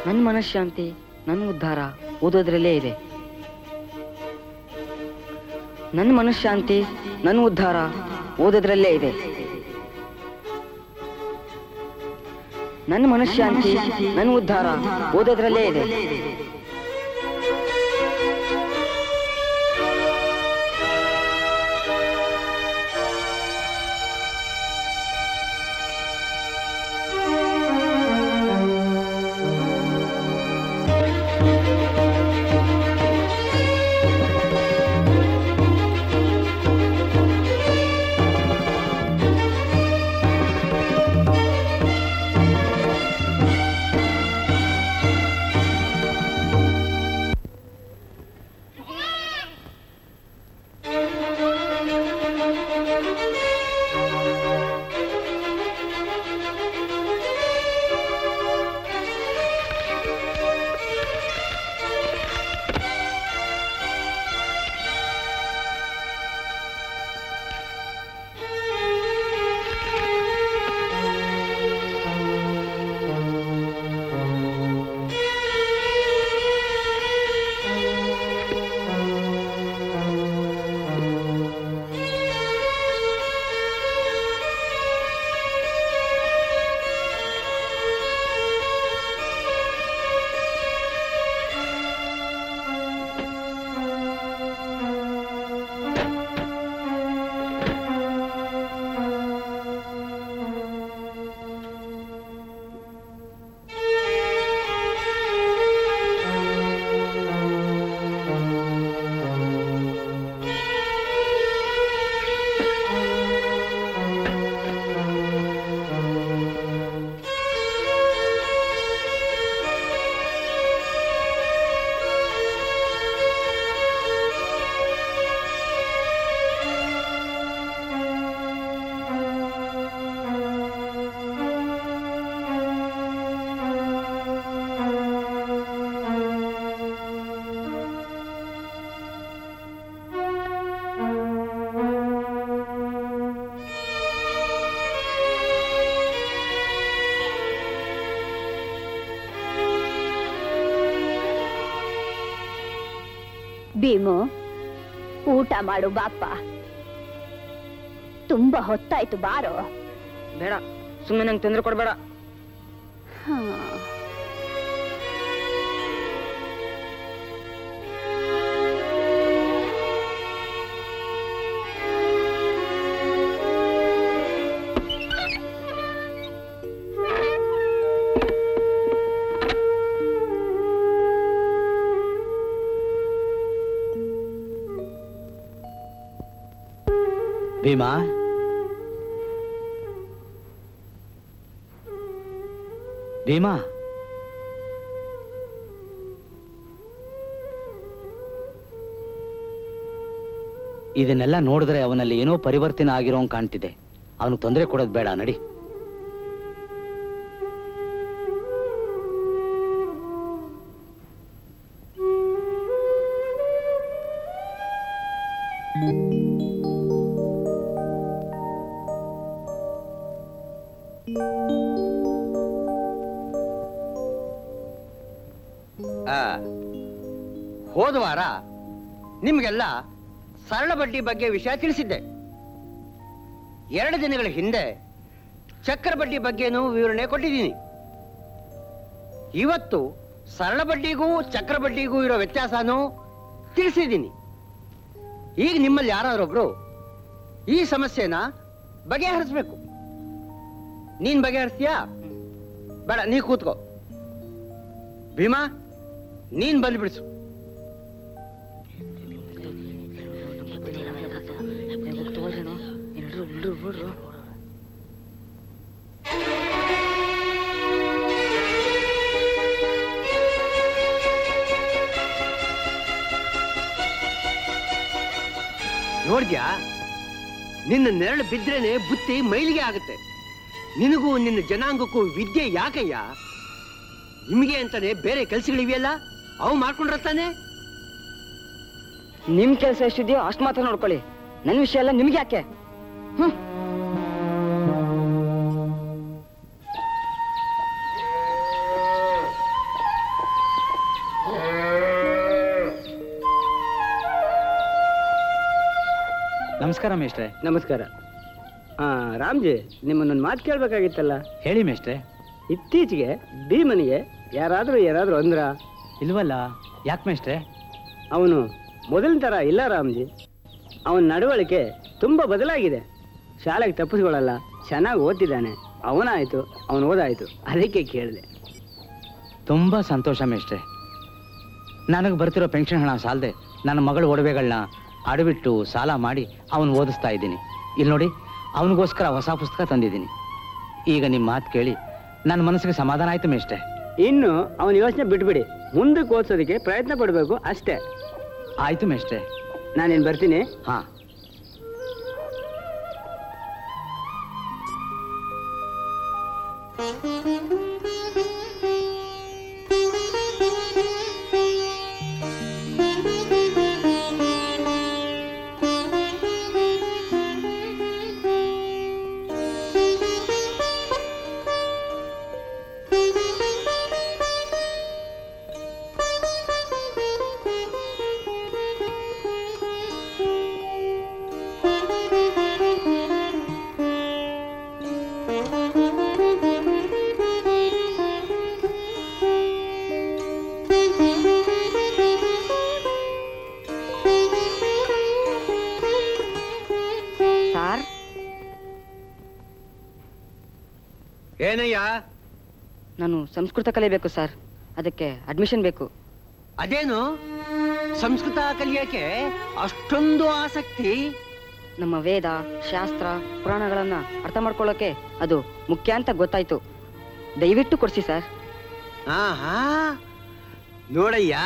ನನ್ನ ಮನಃಶಾಂತಿ, ನನ್ನ ಉದ್ಧಾರ ಓದೋದ್ರಲ್ಲೇ ಇದೆ. ನನ್ನ ಮನಃಶಾಂತಿ, ನನ್ನ ಉದ್ಧಾರ ಓದೋದ್ರಲ್ಲೇ ಇದೆ. ನನ್ನ ಮನಃಶಾಂತಿ, ನನ್ನ ಉದ್ಧಾರ ಓದೋದ್ರಲ್ಲೇ ಇದೆ. ಭೀಮು, ಊಟ ಮಾಡು ಬಾಪ್ಪ. ತುಂಬಾ ಹೊತ್ತಾಯ್ತು, ಬಾರೋ. ಬೇಡ, ಸುಮ್ಮನೆ ನಂಗೆ ತೊಂದರೆ ಕೊಡಬೇಡ. ಭೀಮಾ, ಭೀಮಾ, ಇದನ್ನೆಲ್ಲ ನೋಡಿದ್ರೆ ಅವನಲ್ಲಿ ಏನೋ ಪರಿವರ್ತನೆ ಆಗಿರೋಂಗ್ ಕಾಣ್ತಿದೆ. ಅವನು ತೊಂದರೆ ಕೊಡೋದು ಬೇಡ, ನಡಿ. ಹೋದ ವಾರ ನಿಮ್ಗೆಲ್ಲ ಸರಳ ಬಡ್ಡಿ ಬಗ್ಗೆ ವಿಷಯ ತಿಳಿಸಿದ್ದೆ. 2 ದಿನಗಳ ಹಿಂದೆ ಚಕ್ರ ಬಡ್ಡಿ ಬಗ್ಗೆನೂ ವಿವರಣೆ ಕೊಟ್ಟಿದ್ದೀನಿ. ಇವತ್ತು ಸರಳ ಬಡ್ಡಿಗೂ ಚಕ್ರ ಬಡ್ಡಿಗೂ ಇರೋ ವ್ಯತ್ಯಾಸನೂ ತಿಳಿಸಿದ್ದೀನಿ. ಈಗ ನಿಮ್ಮಲ್ಲಿ ಯಾರಾದ್ರೊಬ್ರು ಈ ಸಮಸ್ಯೆನ ಬಗೆಹರಿಸ್ಬೇಕು. ನೀನ್ ಬಗೆಹರಿಸ್ತೀಯಾ? ಬೇಡ, ನೀ ಕೂತ್ಕೋ. ಭೀಮಾ, ನೀನ್ ಬಂದ್ಬಿಡ್ಸು. ನೋಡ್ದ್ಯಾ, ನಿನ್ನ ನೆರಳು ಬಿದ್ರೇನೆ ಬುತ್ತಿ ಮೈಲಿಗೆ ಆಗುತ್ತೆ. ನಿನಗೂ ನಿನ್ನ ಜನಾಂಗಕ್ಕೂ ವಿದ್ಯೆ ಯಾಕಯ್ಯ? ನಿಮಗೆ ಅಂತಾನೆ ಬೇರೆ ಕೆಲ್ಸಗಳಿವೆಯಲ್ಲ, ಅವು ಮಾಡ್ಕೊಂಡ್ರತಾನೆ. ನಿಮ್ ಕೆಲಸ ಎಷ್ಟಿದೆಯೋ ಅಷ್ಟು ಮಾತ್ರ ನೋಡ್ಕೊಳ್ಳಿ. ನನ್ನ ವಿಷಯ ಎಲ್ಲ ನಿಮ್ಗೆ ಯಾಕೆ? ನಮಸ್ಕಾರ ಮೇಷ್ಟ್ರೆ. ನಮಸ್ಕಾರ. ರಾಮ್ಜಿ, ನಿಮ್ಮನ್ನೊಂದು ಮಾತು ಕೇಳಬೇಕಾಗಿತ್ತಲ್ಲ. ಹೇಳಿ ಮೇಷ್ಟ್ರೆ. ಇತ್ತೀಚೆಗೆ ಭೀಮನಿಗೆ ಯಾರಾದ್ರೂ ಅಂದ್ರ? ಇಲ್ವಲ್ಲ, ಯಾಕೆ ಮೇಷ್ಟ್ರೆ? ಅವನು ಮೊದಲಿನ ಥರ ಇಲ್ಲ ರಾಮ್ಜಿ. ಅವನ ನಡವಳಿಕೆ ತುಂಬ ಬದಲಾಗಿದೆ. ಶಾಲೆಗೆ ತಪ್ಪಿಸ್ಕೊಳ್ಳಲ್ಲ, ಚೆನ್ನಾಗಿ ಓದ್ತಿದ್ದಾನೆ. ಅವನಾಯ್ತು, ಅವನು ಓದಾಯ್ತು, ಅದಕ್ಕೆ ಕೇಳಿದೆ. ತುಂಬಾ ಸಂತೋಷ ಮೇಷ್ಟ್ರೆ. ನನಗೆ ಬರ್ತಿರೋ ಪೆನ್ಷನ್ ಹಣ ಸಾಲದೆ ನನ್ನ ಮಗಳ ಒಡವೆಗಳನ್ನ ಅಡವಿಟ್ಟು ಸಾಲ ಮಾಡಿ ಅವನು ಓದಿಸ್ತಾ ಇದ್ದೀನಿ. ಇಲ್ಲಿ ನೋಡಿ, ಅವನಿಗೋಸ್ಕರ ಹೊಸ ಪುಸ್ತಕ ತಂದಿದ್ದೀನಿ. ಈಗ ನಿಮ್ಮ ಮಾತು ಕೇಳಿ ನನ್ನ ಮನಸ್ಸಿಗೆ ಸಮಾಧಾನ ಆಯ್ತು ಮೇಷ್ಟ್ರೆ. ಇನ್ನು ಅವನ ಯೋಚನೆ ಬಿಟ್ಬಿಡಿ, ಮುಂದಕ್ಕೆ ಓದಿಸೋದಕ್ಕೆ ಪ್ರಯತ್ನ ಪಡಬೇಕು ಅಷ್ಟೇ. ಆಯ್ತು ಮೇಷ್ಟ್ರೆ. ನಾನೇನು ಬರ್ತೀನಿ. ಹಾ. ಏನಯ್ಯ? ನಾನು ಸಂಸ್ಕೃತ ಕಲಿಬೇಕು ಸರ್, ಅದಕ್ಕೆ ಅಡ್ಮಿಷನ್ ಬೇಕು. ಅದೇನು ಸಂಸ್ಕೃತ ಕಲಿಯಕ್ಕೆ ಅಷ್ಟೊಂದು ಆಸಕ್ತಿ? ನಮ್ಮ ವೇದ ಶಾಸ್ತ್ರ ಪುರಾಣಗಳನ್ನ ಅರ್ಥ ಮಾಡ್ಕೊಳ್ಳೋಕೆ ಅದು ಮುಖ್ಯ ಅಂತ ಗೊತ್ತಾಯ್ತು. ದಯವಿಟ್ಟು ಕೊಡ್ಸಿ ಸರ್. ಆಹಾ, ನೋಡಯ್ಯ,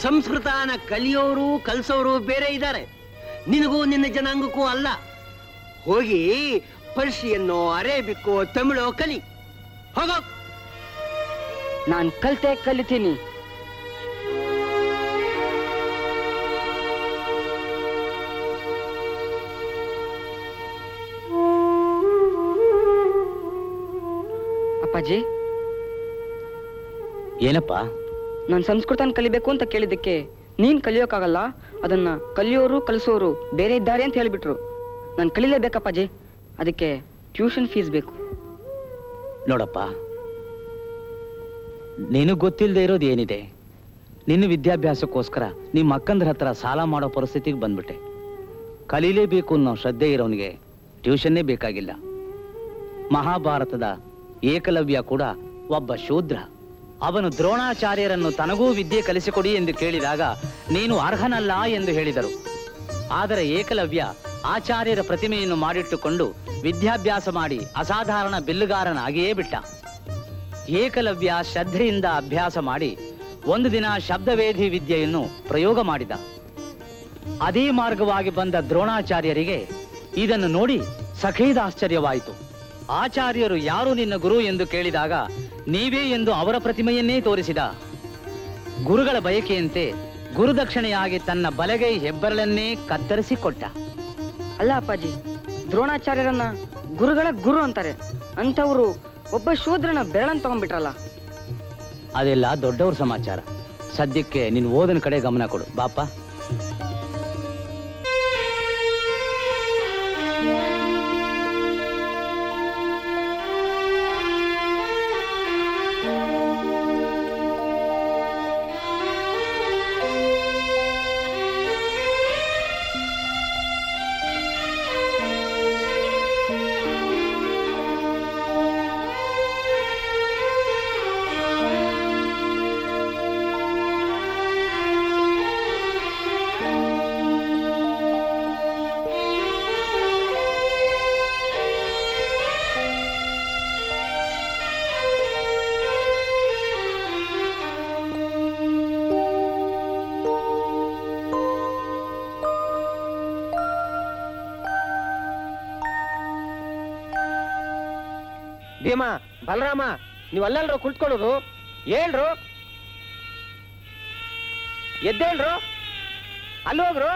ಸಂಸ್ಕೃತನ ಕಲಿಯೋರು ಕಲಿಸೋರು ಬೇರೆ ಇದ್ದಾರೆ. ನಿನಗೂ ನಿನ್ನ ಜನಾಂಗಕ್ಕೂ ಅಲ್ಲ. ಹೋಗಿ ಪರ್ಷಿಯನ್ನೋ ಅರೇಬಿಕ್ಕೋ ತಮಿಳೋ ಕಲಿ. ಹೋಗೋ. ನಾನು ಕಲಿತೀನಿ. ಅಪ್ಪಾಜಿ. ಏನಪ್ಪ? ನಾನು ಸಂಸ್ಕೃತನ ಕಲಿಬೇಕು ಅಂತ ಕೇಳಿದ್ದಕ್ಕೆ ನೀನ್ ಕಲಿಯೋಕ್ಕಾಗಲ್ಲ, ಅದನ್ನ ಕಲಿಯೋರು ಕಲಿಸೋರು ಬೇರೆ ಇದ್ದಾರೆ ಅಂತ ಹೇಳಿಬಿಟ್ರು. ನಾನು ಕಲಿಲೇಬೇಕಪ್ಪಾಜಿ, ಅದಕ್ಕೆ ಟ್ಯೂಷನ್ ಫೀಸ್ ಬೇಕು. ನೋಡಪ್ಪ, ನಿನಗೆ ಗೊತ್ತಿಲ್ಲದೆ ಇರೋದು ಏನಿದೆ? ನಿನ್ನ ವಿದ್ಯಾಭ್ಯಾಸಕ್ಕೋಸ್ಕರ ನಿಮ್ಮ ಅಕ್ಕಂದ್ರ ಹತ್ರ ಸಾಲ ಮಾಡೋ ಪರಿಸ್ಥಿತಿಗೆ ಬಂದ್ಬಿಟ್ಟೆ. ಕಲೀಲೇಬೇಕು ಅನ್ನೋ ಶ್ರದ್ಧೆ ಇರೋನಿಗೆ ಟ್ಯೂಷನ್ನೇ ಬೇಕಾಗಿಲ್ಲ. ಮಹಾಭಾರತದ ಏಕಲವ್ಯ ಕೂಡ ಒಬ್ಬ ಶೂದ್ರ. ಅವನು ದ್ರೋಣಾಚಾರ್ಯರನ್ನು ತನಗೂ ವಿದ್ಯೆ ಕಲಿಸಿಕೊಡಿ ಎಂದು ಕೇಳಿದಾಗ ನೀನು ಅರ್ಹನಲ್ಲ ಎಂದು ಹೇಳಿದರು. ಆದರೆ ಏಕಲವ್ಯ ಆಚಾರ್ಯರ ಪ್ರತಿಮೆಯನ್ನು ಮಾಡಿಟ್ಟುಕೊಂಡು ವಿದ್ಯಾಭ್ಯಾಸ ಮಾಡಿ ಅಸಾಧಾರಣ ಬಿಲ್ಲುಗಾರನಾಗಿಯೇ ಬಿಟ್ಟ. ಏಕಲವ್ಯ ಶ್ರದ್ಧೆಯಿಂದ ಅಭ್ಯಾಸ ಮಾಡಿ ಒಂದು ದಿನ ಶಬ್ದವೇಧಿ ವಿದ್ಯೆಯನ್ನು ಪ್ರಯೋಗ ಮಾಡಿದ. ಅದೇ ಮಾರ್ಗವಾಗಿ ಬಂದ ದ್ರೋಣಾಚಾರ್ಯರಿಗೆ ಇದನ್ನು ನೋಡಿ ಸಖೇದ ಆಶ್ಚರ್ಯವಾಯಿತು. ಆಚಾರ್ಯರು ಯಾರು ನಿನ್ನ ಗುರು ಎಂದು ಕೇಳಿದಾಗ ನೀವೇ ಎಂದು ಅವರ ಪ್ರತಿಮೆಯನ್ನೇ ತೋರಿಸಿದ. ಗುರುಗಳ ಬಯಕೆಯಂತೆ ಗುರುದಕ್ಷಿಣೆಯಾಗಿ ತನ್ನ ಬಲಗೈ ಹೆಬ್ಬರಳನ್ನೇ ಕತ್ತರಿಸಿಕೊಟ್ಟ. ಅಲ್ಲ ಅಪ್ಪಾಜಿ, ದ್ರೋಣಾಚಾರ್ಯರನ್ನ ಗುರುಗಳ ಗುರು ಅಂತಾರೆ, ಅಂತವರು ಒಬ್ಬ ಶೂದ್ರನ ಬೆರಳನ್ ತಗೊಂಡ್ಬಿಟ್ರಲ್ಲ. ಅದೆಲ್ಲ ದೊಡ್ಡವ್ರ ಸಮಾಚಾರ. ಸದ್ಯಕ್ಕೆ ನಿನ್ ಓದನ ಕಡೆ ಗಮನ ಕೊಡು ಬಾಪ. ಭೀಮ, ಬಲರಾಮ, ನೀವಲ್ಲೆಲ್ರು ಕುಳಿತುಕೊಳ್ಳೋದು? ಹೇಳ್ರು, ಎದ್ದೇಳ್ರು, ಅಲ್ಲಿ ಹೋಗ್ರು.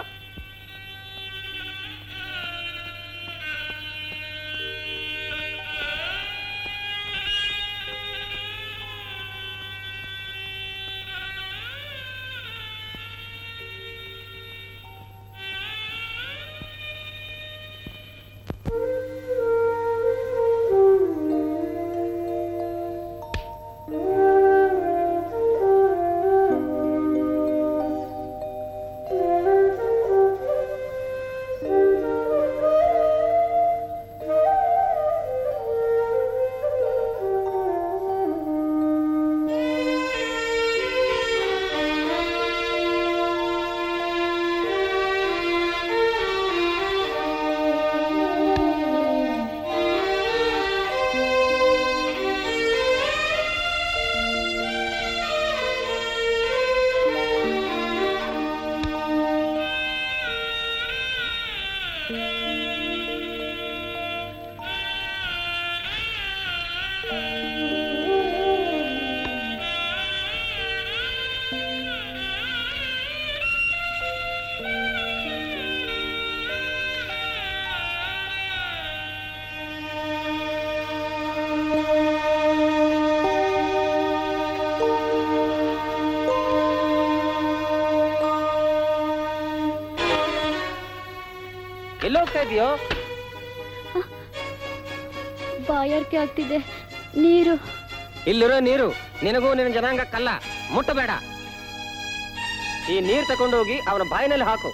ಮಾಡ್ತಾ ಇದೀಯೋ? ಬಾಯಾರಿಕೆ ಆಗ್ತಿದೆ, ನೀರು. ಇಲ್ಲಿರೋ ನೀರು ನಿನಗೂ ನಿನ್ನ ಜನಾಂಗಕ್ಕಲ್ಲ, ಮುಟ್ಟಬೇಡ. ಈ ನೀರು ತಗೊಂಡೋಗಿ ಅವನ ಬಾಯಿನಲ್ಲಿ ಹಾಕು.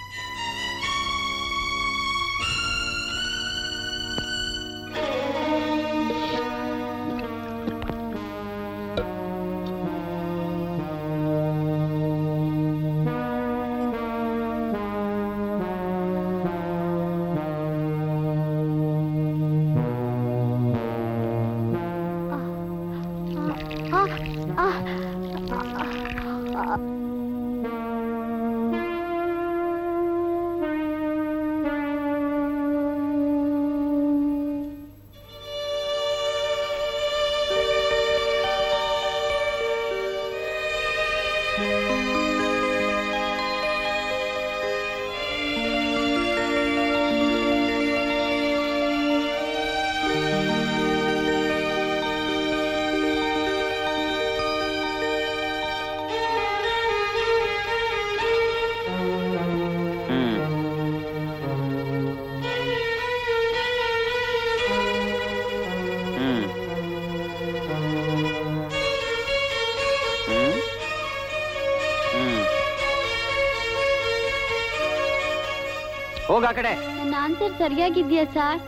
ಹೋಗ ಆ ಕಡೆ. ನನ್ನ ಆನ್ಸರ್ ಸರಿಯಾಗಿದ್ಯಾ ಸರ್?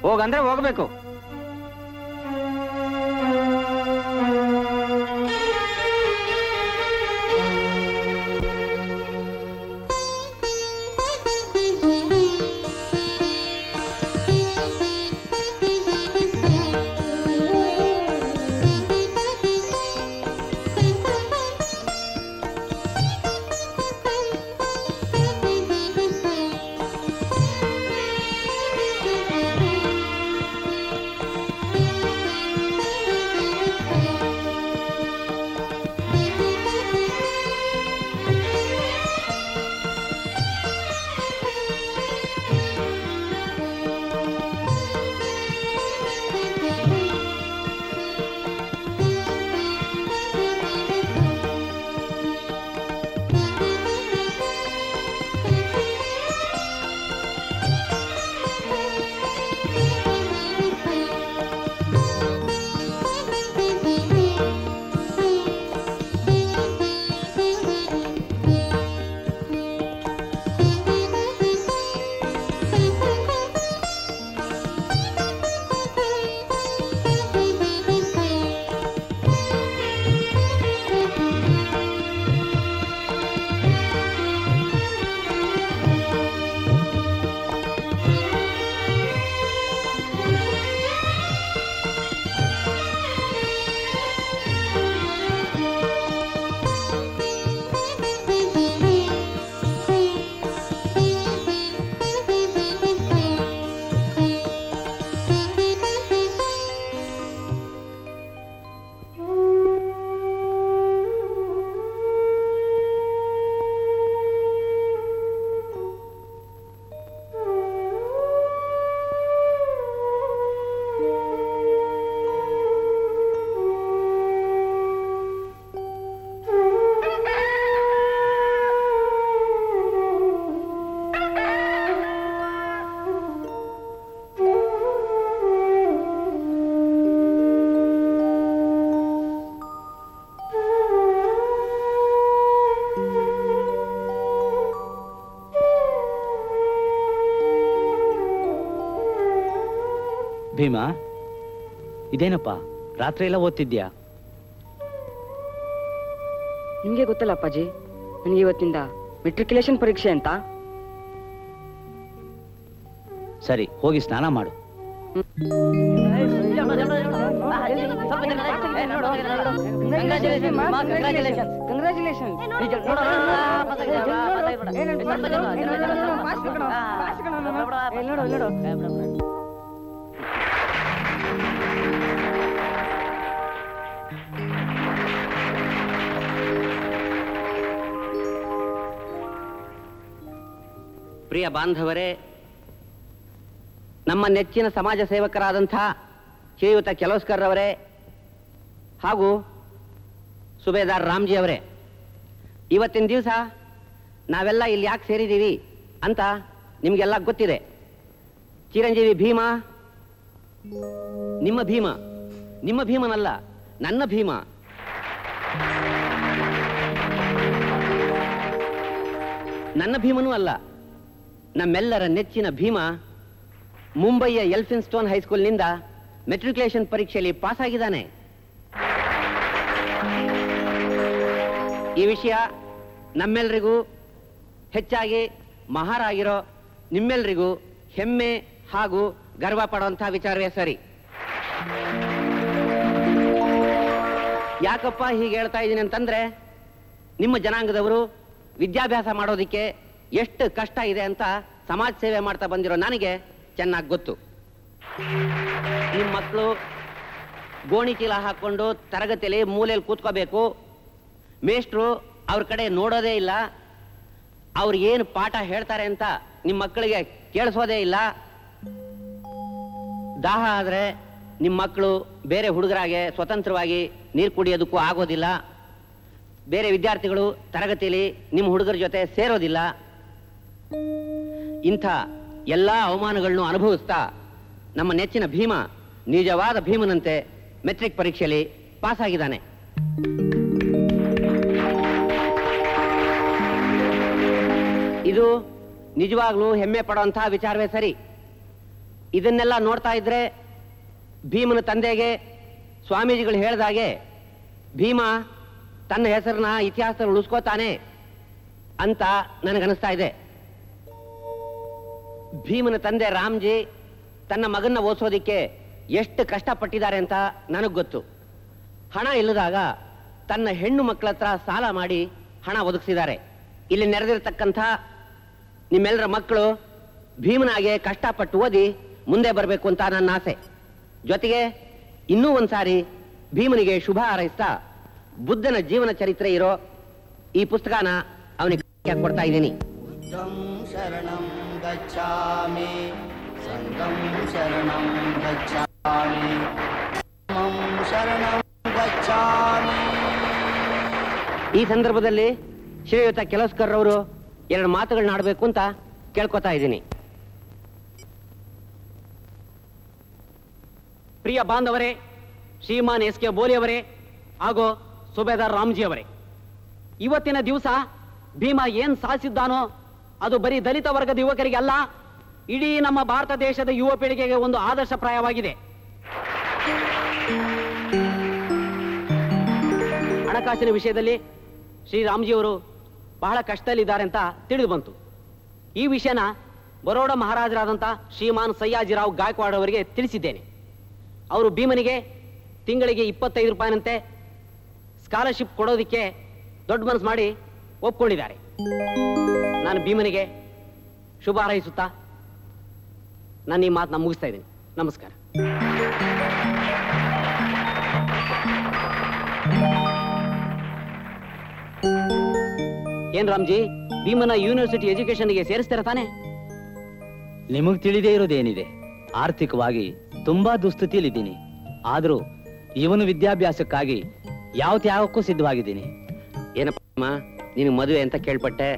ಹೋಗಂದ್ರೆ ಹೋಗ್ಬೇಕು. ಭೀಮಾ, ಇದೇನಪ್ಪ ರಾತ್ರಿ ಎಲ್ಲ ಓದ್ತಿದ್ಯಾ? ನಿಮ್ಗೆ ಗೊತ್ತಲ್ಲ ಅಪ್ಪಾಜಿ, ನನಗೆ ಇವತ್ತಿಂದ ಮೆಟ್ರಿಕ್ಯುಲೇಷನ್ ಪರೀಕ್ಷೆ ಅಂತ. ಸರಿ, ಹೋಗಿ ಸ್ನಾನ ಮಾಡು. ಪ್ರಿಯ ಬಾಂಧವರೇ, ನಮ್ಮ ನೆಚ್ಚಿನ ಸಮಾಜ ಸೇವಕರಾದಂಥ ಶ್ರೀಯುತ ಕೆಲೋಸ್ಕರ್ ಅವರೇ ಹಾಗೂ ಸುಬೇದಾರ್ ರಾಮ್ಜಿ ಅವರೇ, ಇವತ್ತಿನ ದಿವಸ ನಾವೆಲ್ಲ ಇಲ್ಲಿ ಯಾಕೆ ಸೇರಿದ್ದೀವಿ ಅಂತ ನಿಮಗೆಲ್ಲ ಗೊತ್ತಿದೆ. ಚಿರಂಜೀವಿ ಭೀಮ, ನಿಮ್ಮ ಭೀಮ, ನಿಮ್ಮ ಭೀಮನಲ್ಲ, ನನ್ನ ಭೀಮ. ನನ್ನ ಭೀಮನೂ ಅಲ್ಲ, ನಮ್ಮೆಲ್ಲರ ನೆಚ್ಚಿನ ಭೀಮ ಮುಂಬಯಿಯ ಎಲ್ಫಿನ್ಸ್ಟೋನ್ ಹೈಸ್ಕೂಲ್ನಿಂದ ಮೆಟ್ರಿಕ್ಯುಲೇಷನ್ ಪರೀಕ್ಷೆಯಲ್ಲಿ ಪಾಸ್ ಆಗಿದ್ದಾನೆ. ಈ ವಿಷಯ ನಮ್ಮೆಲ್ಲರಿಗೂ, ಹೆಚ್ಚಾಗಿ ಮಹಾರಾಗಿರೋ ನಿಮ್ಮೆಲ್ಲರಿಗೂ ಹೆಮ್ಮೆ ಹಾಗೂ ಗರ್ವ ಪಡುವಂತಹ ವಿಚಾರವೇ ಸರಿ. ಯಾಕಪ್ಪ ಹೀಗೆ ಹೇಳ್ತಾ ಇದ್ದೀನಿ ಅಂತಂದ್ರೆ, ನಿಮ್ಮ ಜನಾಂಗದವರು ವಿದ್ಯಾಭ್ಯಾಸ ಮಾಡೋದಿಕ್ಕೆ ಎಷ್ಟು ಕಷ್ಟ ಇದೆ ಅಂತ ಸಮಾಜ ಸೇವೆ ಮಾಡ್ತಾ ಬಂದಿರೋ ನನಗೆ ಚೆನ್ನಾಗಿ ಗೊತ್ತು. ನಿಮ್ಮ ಮಕ್ಕಳು ಗೋಣಿ ಚೀಲ ಹಾಕೊಂಡು ತರಗತಿಯಲ್ಲಿ ಮೂಲೆಯಲ್ಲಿ ಕೂತ್ಕೋಬೇಕು, ಮೇಷ್ಟ್ರು ಅವ್ರ ಕಡೆ ನೋಡೋದೇ ಇಲ್ಲ, ಅವ್ರು ಏನು ಪಾಠ ಹೇಳ್ತಾರೆ ಅಂತ ನಿಮ್ಮ ಮಕ್ಕಳಿಗೆ ಕೇಳಿಸೋದೇ ಇಲ್ಲ. ದಾಹ ಆದ್ರೆ ನಿಮ್ಮ ಮಕ್ಕಳು ಬೇರೆ ಹುಡುಗರಾಗೆ ಸ್ವತಂತ್ರವಾಗಿ ನೀರು ಕುಡಿಯೋದಕ್ಕೂ ಆಗೋದಿಲ್ಲ. ಬೇರೆ ವಿದ್ಯಾರ್ಥಿಗಳು ತರಗತಿಯಲ್ಲಿ ನಿಮ್ಮ ಹುಡುಗರ ಜೊತೆ ಸೇರೋದಿಲ್ಲ. ಇಂಥ ಎಲ್ಲ ಅವಮಾನಗಳನ್ನು ಅನುಭವಿಸ್ತಾ ನಮ್ಮ ನೆಚ್ಚಿನ ಭೀಮ ನಿಜವಾದ ಭೀಮನಂತೆ ಮೆಟ್ರಿಕ್ ಪರೀಕ್ಷೆಯಲ್ಲಿ ಪಾಸ್ ಆಗಿದ್ದಾನೆ. ಇದು ನಿಜವಾಗ್ಲೂ ಹೆಮ್ಮೆ ಪಡುವಂತಹ ವಿಚಾರವೇ ಸರಿ. ಇದನ್ನೆಲ್ಲ ನೋಡ್ತಾ ಇದ್ರೆ ಭೀಮನ ತಂದೆಗೆ ಸ್ವಾಮೀಜಿಗಳು ಹೇಳ್ದಾಗೆ ಭೀಮ ತನ್ನ ಹೆಸರನ್ನ ಇತಿಹಾಸದಲ್ಲಿ ಉಳಿಸ್ಕೋತಾನೆ ಅಂತ ನನಗನ್ನಿಸ್ತಾ ಇದೆ. ಭೀಮನ ತಂದೆ ರಾಮ್ಜಿ ತನ್ನ ಮಗನ್ನ ಓದಿಸೋದಿಕ್ಕೆ ಎಷ್ಟು ಕಷ್ಟಪಟ್ಟಿದ್ದಾರೆ ಅಂತ ನನಗೆ ಗೊತ್ತು. ಹಣ ಇಲ್ಲದಾಗ ತನ್ನ ಹೆಣ್ಣು ಮಕ್ಕಳ ಹತ್ರ ಸಾಲ ಮಾಡಿ ಹಣ ಒದಗಿಸಿದ್ದಾರೆ. ಇಲ್ಲಿ ನೆರೆದಿರತಕ್ಕಂಥ ನಿಮ್ಮೆಲ್ಲರ ಮಕ್ಕಳು ಭೀಮನಾಗೆ ಕಷ್ಟಪಟ್ಟು ಓದಿ ಮುಂದೆ ಬರಬೇಕು ಅಂತ ನನ್ನ ಆಸೆ. ಜೊತೆಗೆ ಇನ್ನೂ ಒಂದ್ಸಾರಿ ಭೀಮನಿಗೆ ಶುಭ ಹಾರೈಸ್ತಾ ಬುದ್ಧನ ಜೀವನ ಚರಿತ್ರೆ ಇರೋ ಈ ಪುಸ್ತಕನ ಅವನಿಗೆ ಕೊಡ್ತಾ ಇದ್ದೀನಿ. ಶರಣಂ ಗಚ್ಚಾಮಿ ಸಂಘಂ ಶರಣಂ ಗಚ್ಚಾಮಿ ಶರಣಂ ಗಚ್ಚಾಮಿ. ಈ ಸಂದರ್ಭದಲ್ಲಿ ಶ್ರೀಯುತ ಕೆಲಸ್ಕರ್ ಅವರು ಎರಡು ಮಾತುಗಳನ್ನ ಆಡಬೇಕು ಅಂತ ಕೇಳ್ಕೊತಾ ಇದ್ದೀನಿ. ಪ್ರಿಯ ಬಾಂಧವರೇ, ಶ್ರೀಮಾನ್ ಎಸ್ ಕೆ ಬೋಲಿ ಅವರೇ ಹಾಗೂ ಸುಬೇದಾರ್ ರಾಮ್ಜಿ ಅವರೇ, ಇವತ್ತಿನ ದಿವಸ ಭೀಮ ಏನ್ ಸಾಧಿಸಿದ್ದಾನೋ ಅದು ಬರೀ ದಲಿತ ವರ್ಗದ ಯುವಕರಿಗೆ ಅಲ್ಲ, ಇಡೀ ನಮ್ಮ ಭಾರತ ದೇಶದ ಯುವ ಪೀಳಿಗೆಗೆ ಒಂದು ಆದರ್ಶಪ್ರಾಯವಾಗಿದೆ. ಹಣಕಾಸಿನ ವಿಷಯದಲ್ಲಿ ಶ್ರೀರಾಮ್ಜಿಯವರು ಬಹಳ ಕಷ್ಟದಲ್ಲಿದ್ದಾರೆ ಅಂತ ತಿಳಿದು ಬಂತು. ಈ ವಿಷಯನ ಬರೋಡ ಮಹಾರಾಜರಾದಂಥ ಶ್ರೀಮಾನ್ ಸಯ್ಯಾಜಿರಾವ್ ಗಾಯಕ್ವಾಡ್ ಅವರಿಗೆ ತಿಳಿಸಿದ್ದೇನೆ. ಅವರು ಭೀಮನಿಗೆ ತಿಂಗಳಿಗೆ 25 ರೂಪಾಯಿನಂತೆ ಸ್ಕಾಲರ್ಶಿಪ್ ಕೊಡೋದಿಕ್ಕೆ ದೊಡ್ಡ ಮನಸ್ಸು ಮಾಡಿ ಒಪ್ಕೊಂಡಿದ್ದಾರೆ. ನಾನು ಭೀಮನಿಗೆ ಶುಭ ಹಾರೈಸುತ್ತಾ ನಾನು ಈ ಮಾತನ್ನ ಮುಗಿಸ್ತಾ ಇದ್ದೀನಿ. ನಮಸ್ಕಾರ. ಏನ್ ರಾಮ್ಜಿ, ಭೀಮನ ಯೂನಿವರ್ಸಿಟಿ ಎಜುಕೇಶನ್ಗೆ ಸೇರಿಸ್ತಾರ ತಾನೆ? ನಿಮಗ್ ತಿಳಿದೇ ಇರೋದೇನಿದೆ, ಆರ್ಥಿಕವಾಗಿ ತುಂಬಾ ದುಸ್ಥಿತಿಯಲ್ಲಿದ್ದೀನಿ. ಆದ್ರೂ ಇವನು ವಿದ್ಯಾಭ್ಯಾಸಕ್ಕಾಗಿ ಯಾವಕ್ಕೂ ಸಿದ್ಧವಾಗಿದ್ದೀನಿ. ಏನಪ್ಪ ನಿನಗೆ ಮದುವೆ ಅಂತ ಕೇಳ್ಪಟ್ಟೆ.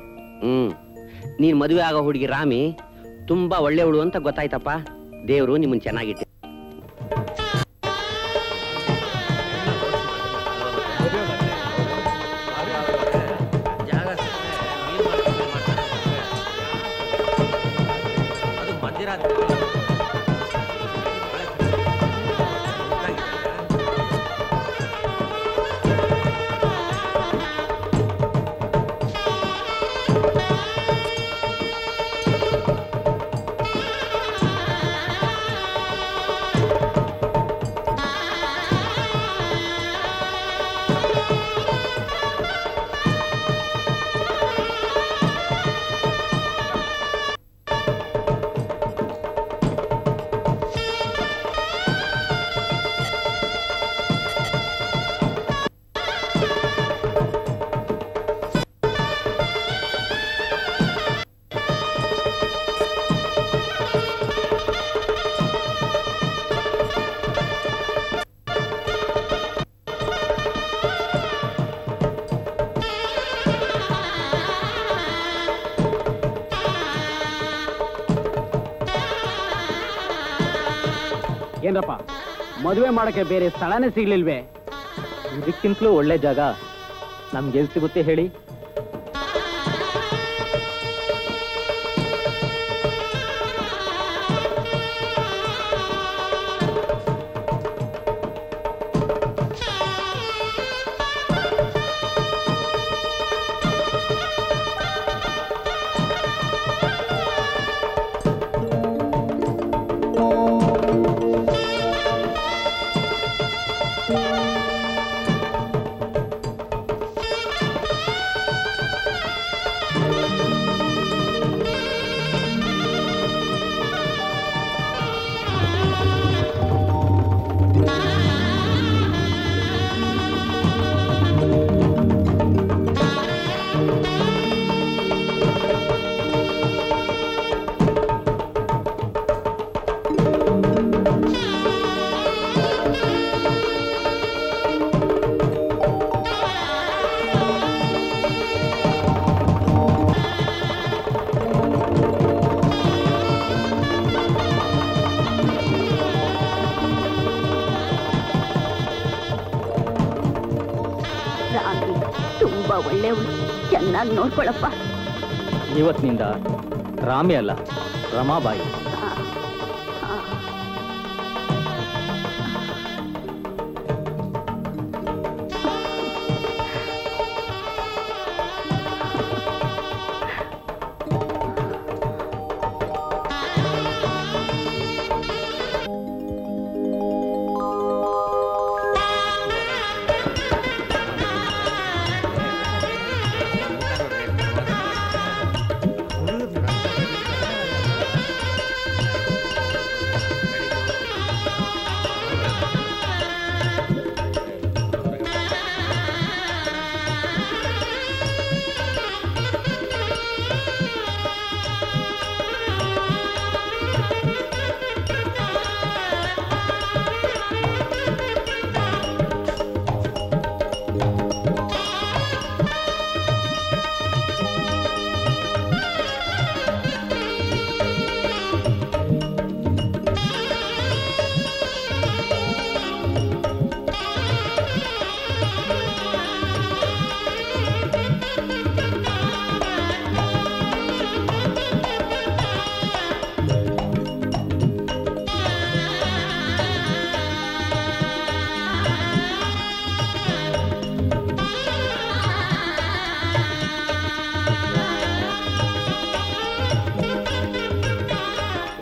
ನೀನ್ ಮದುವೆ ಆಗೋ ಹುಡುಗಿ ರಾಮಿ ತುಂಬಾ ಒಳ್ಳೆಯವಳು ಅಂತ ಗೊತ್ತಾಯ್ತಪ್ಪ. ದೇವರು ನಿಮ್ಮನ್ ಚೆನ್ನಾಗಿಟ್ಟೆ. ಏನ್ರಪ್ಪ, ಮದುವೆ ಮಾಡಕ್ಕೆ ಬೇರೆ ಸ್ಥಳನೇ ಸಿಗ್ಲಿಲ್ವೇ? ಇದಕ್ಕಿಂತಲೂ ಒಳ್ಳೆ ಜಾಗ ನಮ್ಗೆ ಎಲ್ಲಿ ಸಿಗುತ್ತೆ ಹೇಳಿ? ತುಂಬಾ ಒಳ್ಳೆಯವಳು, ಚೆನ್ನಾಗಿ ನೋಡ್ಕೊಳಪ್ಪ. ಇವತ್ತಿನಿಂದ ರಾಮಿ ಅಲ್ಲ, ರಮಾಬಾಯಿ.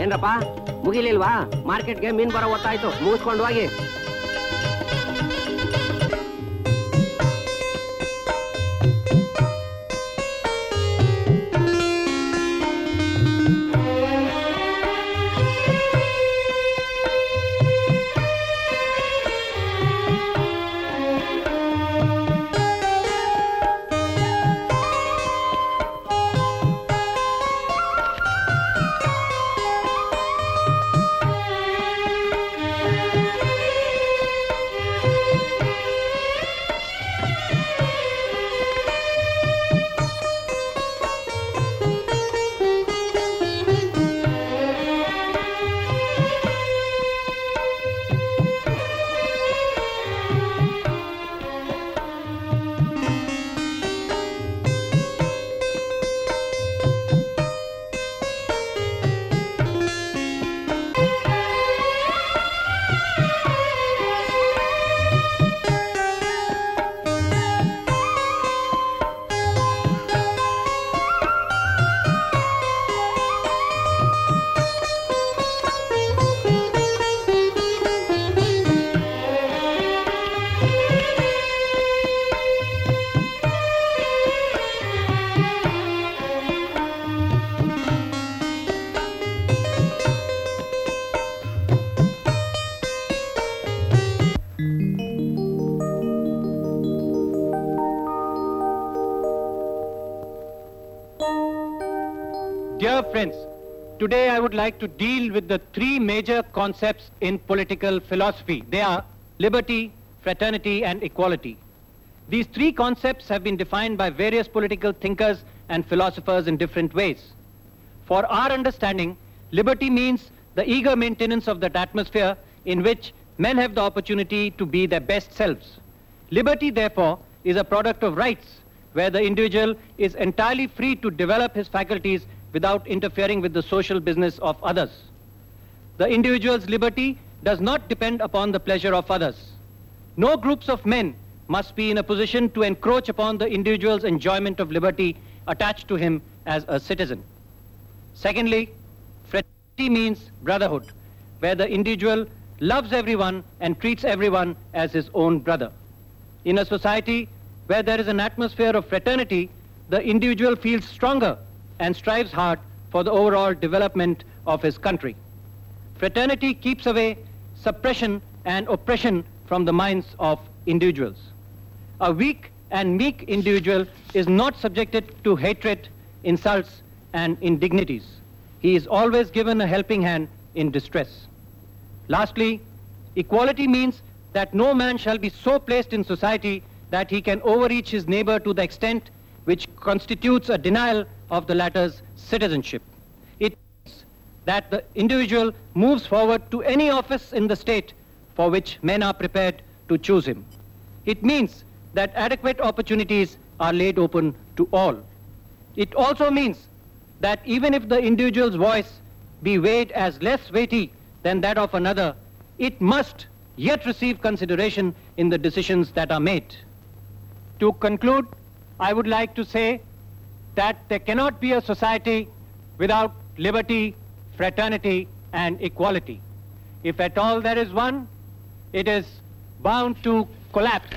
ಏನ್ರಪ್ಪ ಮುಗಿಲಿಲ್ವಾ? ಮಾರ್ಕೆಟ್ಗೆ ಮೀನ್ ಬರೋ ಹೊತ್ತಾಯ್ತು, ಮುಗಿಸ್ಕೊಂಡು ಹೋಗಿ. Dear friends, today I would like to deal with the three major concepts in political philosophy. They are liberty, fraternity, and equality. These three concepts have been defined by various political thinkers and philosophers in different ways. For our understanding, liberty means the eager maintenance of that atmosphere in which men have the opportunity to be their best selves. Liberty, therefore, is a product of rights, where the individual is entirely free to develop his faculties without interfering with the social business of others. The individual's liberty does not depend upon the pleasure of others. No groups of men must be in a position to encroach upon the individual's enjoyment of liberty attached to him as a citizen. Secondly, fraternity means brotherhood, where the individual loves everyone and treats everyone as his own brother. In a society where there is an atmosphere of fraternity, the individual feels stronger and strives hard for the overall development of his country. Fraternity keeps away suppression and oppression from the minds of individuals. A weak and meek individual is not subjected to hatred, insults, and indignities. He is always given a helping hand in distress. Lastly, equality means that no man shall be so placed in society that he can overreach his neighbor to the extent which constitutes a denial of the latter's citizenship. It means that the individual moves forward to any office in the state for which men are prepared to choose him. It means that adequate opportunities are laid open to all. It also means that even if the individual's voice be weighed as less weighty than that of another, it must yet receive consideration in the decisions that are made. To conclude, I would like to say that there cannot be a society without liberty, fraternity, and equality. If at all there is one, it is bound to collapse.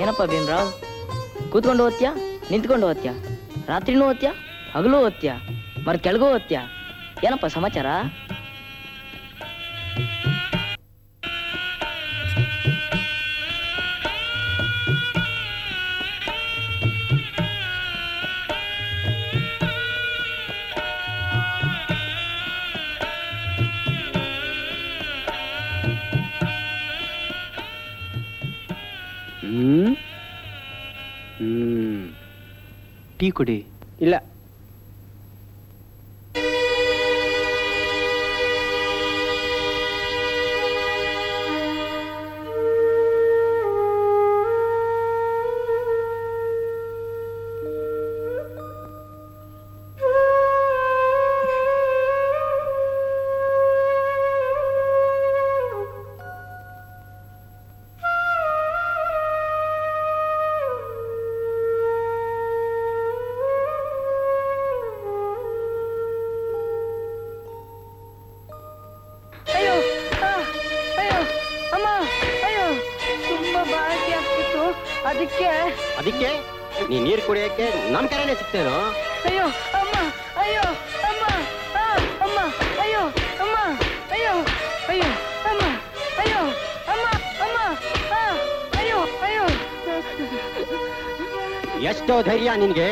ಏನಪ್ಪ ಭೀಮ್ರಾವ್, ಕೂತ್ಕೊಂಡು ಓದ್ತ್ಯಾ, ನಿಂತ್ಕೊಂಡು ಓದ್ತ್ಯಾ, ರಾತ್ರಿನೂ ಓದ್ತ್ಯಾ, ಹಗಲು ಓದ್ತ್ಯಾ, ಮರ ಕೆಳಗೂ ಓದ್ತ್ಯಾ? ಏನಪ್ಪ ಸಮಾಚಾರ? Tea ಕುಡಿ. ಇಲ್ಲ. ಅದಕ್ಕೆ ನೀ ನೀರು ಕುಡಿಯಕ್ಕೆ ನಮ್ ಕರೆನೆ ಸಿಗ್ತೇನೋ? ಅಯ್ಯೋ ಅಮ್ಮ, ಅಯ್ಯೋ ಅಮ್ಮ, ಅಮ್ಮ, ಅಯ್ಯೋ ಅಮ್ಮ, ಅಯ್ಯೋ ಅಯ್ಯೋ ಅಮ್ಮ, ಅಯ್ಯೋ ಅಮ್ಮ, ಅಮ್ಮ, ಅಯ್ಯೋ ಅಯ್ಯೋ. ಎಷ್ಟೋ ಧೈರ್ಯ ನಿನ್ಗೆ?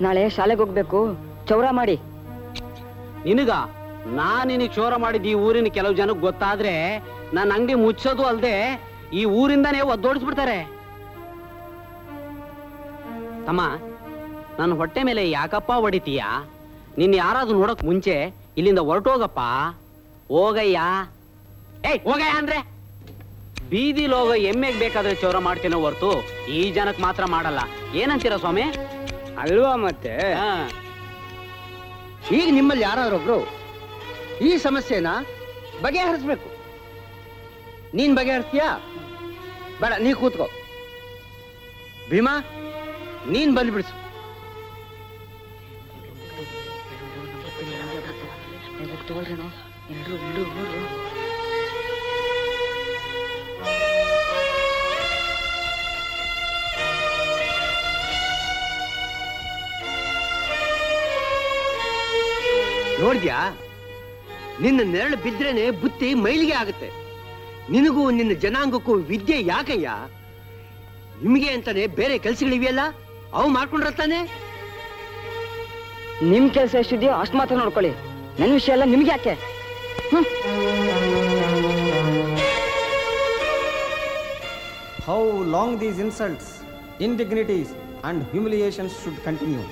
ನಾಳೆ ಶಾಲೆಗೆ ಹೋಗ್ಬೇಕು, ಚೌರ ಮಾಡಿ. ನಿನಗ ನಾನಿನ ಚೋರ ಮಾಡಿದ ಈ ಊರಿನ ಕೆಲವು ಜನಕ್ಕೆ ಗೊತ್ತಾದ್ರೆ ನನ್ನ ಅಂಗಡಿ ಮುಚ್ಚೋದು ಅಲ್ದೆ ಈ ಊರಿಂದಾನೇ ಒದ್ದೋಡಿಸ್ಬಿಡ್ತಾರೆ. ತಮ್ಮ ನನ್ನ ಹೊಟ್ಟೆ ಮೇಲೆ ಯಾಕಪ್ಪ ಹೊಡಿತೀಯ? ನಿನ್ನ ಯಾರಾದ್ರೂ ನೋಡಕ್ ಮುಂಚೆ ಇಲ್ಲಿಂದ ಹೊರಟೋಗಪ್ಪ. ಹೋಗಯ್ಯ. ಏಯ್ ಹೋಗಯ್ಯ ಅಂದ್ರೆ ಬೀದಿಲ್ ಹೋಗೋ ಎಮ್ಮೆಗ್ ಬೇಕಾದ್ರೆ ಚೌರ ಮಾಡ್ತೇನೋ ಹೊರ್ತು ಈ ಜನಕ್ ಮಾತ್ರ ಮಾಡಲ್ಲ. ಏನಂತೀರ ಸ್ವಾಮಿ? ಅಲ್ವಾ ಮತ್ತೆ? ಈಗ ನಿಮ್ಮಲ್ಲಿ ಯಾರಾದ್ರೊಬ್ರು ಈ ಸಮಸ್ಯೆನ ಬಗೆಹರಿಸ್ಬೇಕು. ನೀನ್ ಬಗೆಹರಿಸ್ತೀಯಾ? ಬೇಡ, ನೀ ಕೂತ್ಕೋ. ಭೀಮಾ, ನೀನ್ ಬಂದ್ಬಿಡ್ಸು. ನೋಡ್ದ್ಯಾ, ನಿನ್ನ ನೆರಳು ಬಿದ್ರೇನೆ ಬುತ್ತಿ ಮೈಲಿಗೆ ಆಗುತ್ತೆ. ನಿನಗೂ ನಿನ್ನ ಜನಾಂಗಕ್ಕೂ ವಿದ್ಯೆ ಯಾಕಯ್ಯ? ನಿಮ್ಗೆ ಅಂತಾನೆ ಬೇರೆ ಕೆಲ್ಸಗಳಿವೆಯಲ್ಲ, ಅವು ಮಾಡ್ಕೊಂಡ್ರತಾನೆ. ನಿಮ್ ಕೆಲಸ ಎಷ್ಟಿದೆಯೋ ಅಷ್ಟು ಮಾತ್ರ ನೋಡ್ಕೊಳ್ಳಿ. ನನ್ನ ವಿಷಯ ಎಲ್ಲ ನಿಮ್ಗೆ ಯಾಕೆ? How long these insults, indignities and humiliations should continue?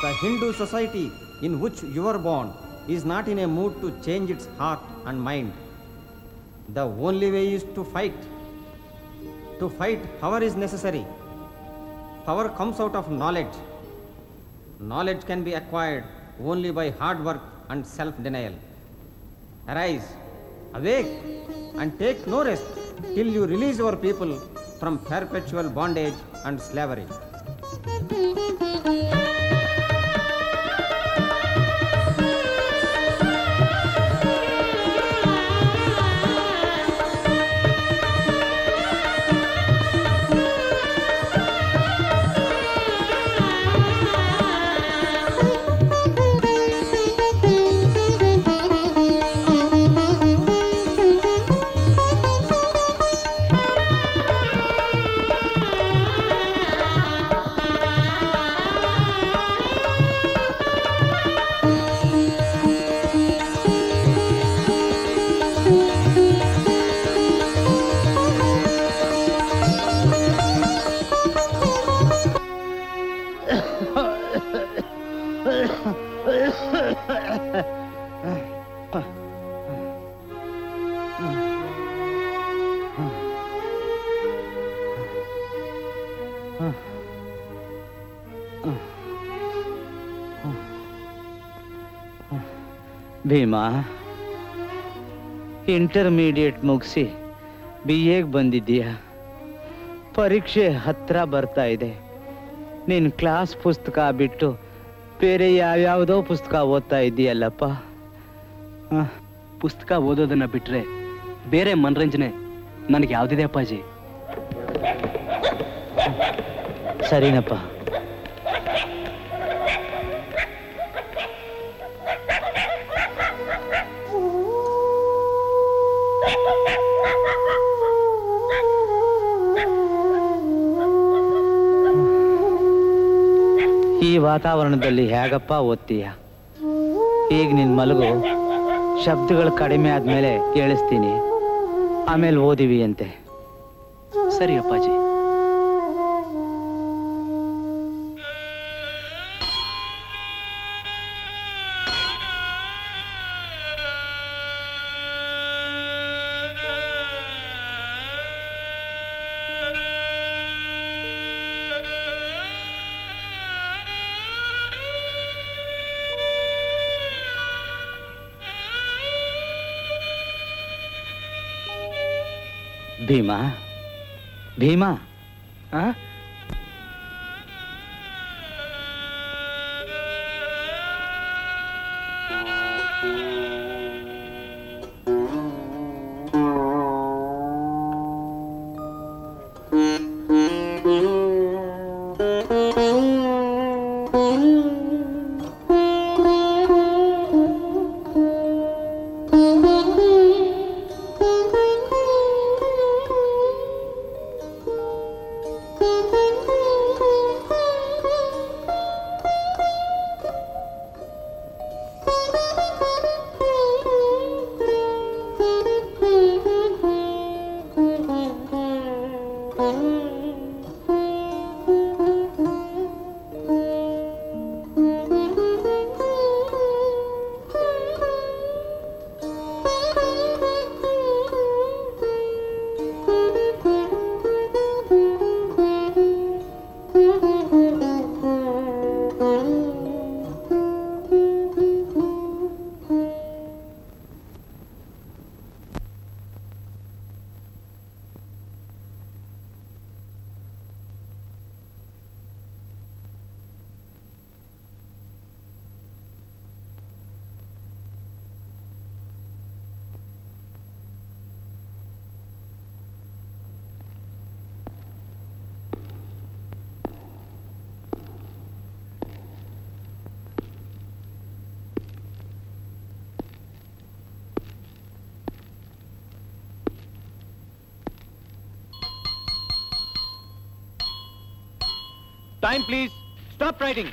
The Hindu society in which you are born is not in a mood to change its heart and mind. The only way is to fight. To fight, power is necessary. Power comes out of knowledge. Knowledge can be acquired only by hard work and self-denial. Arise, awake, and take no rest till you release your people from perpetual bondage and slavery. Bhima, intermediate ಮುಗಿಸಿ BAಗೆ ಬಂದಿದ್ದೀಯ. ಪರೀಕ್ಷೆ ಹತ್ರ ಬರ್ತಾ ಇದೆ. ನಿನ್ನ class ಪುಸ್ತಕ ಬಿಟ್ಟು ಬೇರೆ ಯಾವ್ಯಾವುದೋ ಪುಸ್ತಕ ಓದ್ತಾ ಇದ್ದೀಯಲ್ಲಪ್ಪ. ಪುಸ್ತಕ ಓದೋದನ್ನ ಬಿಟ್ರೆ ಬೇರೆ ಮನರಂಜನೆ ನನಗೆ ಯಾವ್ದಿದೆ ಅಪ್ಪಾಜಿ? ಸರಿನಪ್ಪ. ಈ ವಾತಾವರಣದಲ್ಲಿ ಹೇಗಪ್ಪ ಓದ್ತೀಯ? ಈಗ ನಿನ್ ಮಲಗು. ಶಬ್ದಗಳು ಕಡಿಮೆ ಆದ್ಮೇಲೆ ಕೇಳಿಸ್ತೀನಿ, ಆಮೇಲೆ ಓದಿವಿ ಅಂತೆ. ಸರಿ ಅಪ್ಪಾಜಿ. Bima, Bima, Time, please. Stop writing.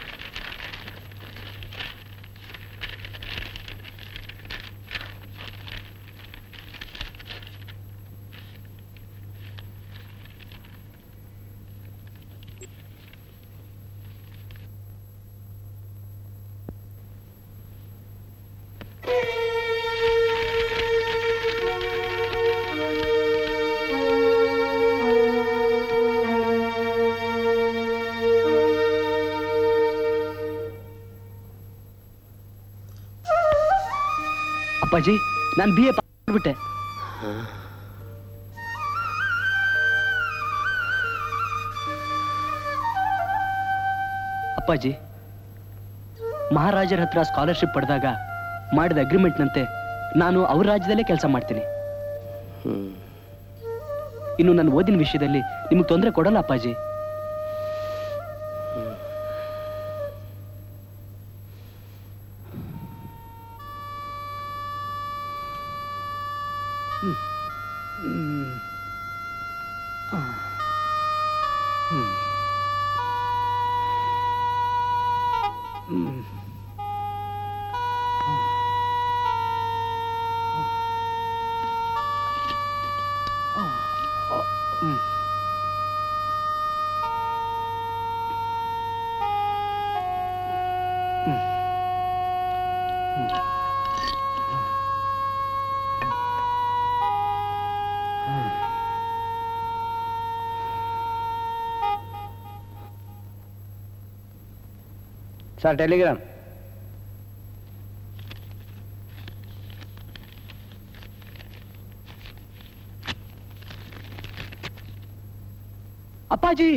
ಅಪ್ಪಾಜಿ ನಾನು BA ಬಿಟ್ಟೆ. ಅಪ್ಪಾಜಿ, ಮಹಾರಾಜರ ಹತ್ರ ಸ್ಕಾಲರ್ಶಿಪ್ ಪಡೆದಾಗ ಮಾಡಿದ ಅಗ್ರಿಮೆಂಟ್ನಂತೆ ನಾನು ಅವ್ರ ರಾಜ್ಯದಲ್ಲೇ ಕೆಲಸ ಮಾಡ್ತೀನಿ. ಇನ್ನು ನನ್ನ ಓದಿನ ವಿಷಯದಲ್ಲಿ ನಿಮಗೆ ತೊಂದರೆ ಕೊಡಲ್ಲ ಅಪ್ಪಾಜಿ. Sir, Telegram. ಅಪ್ಪಾಜಿ,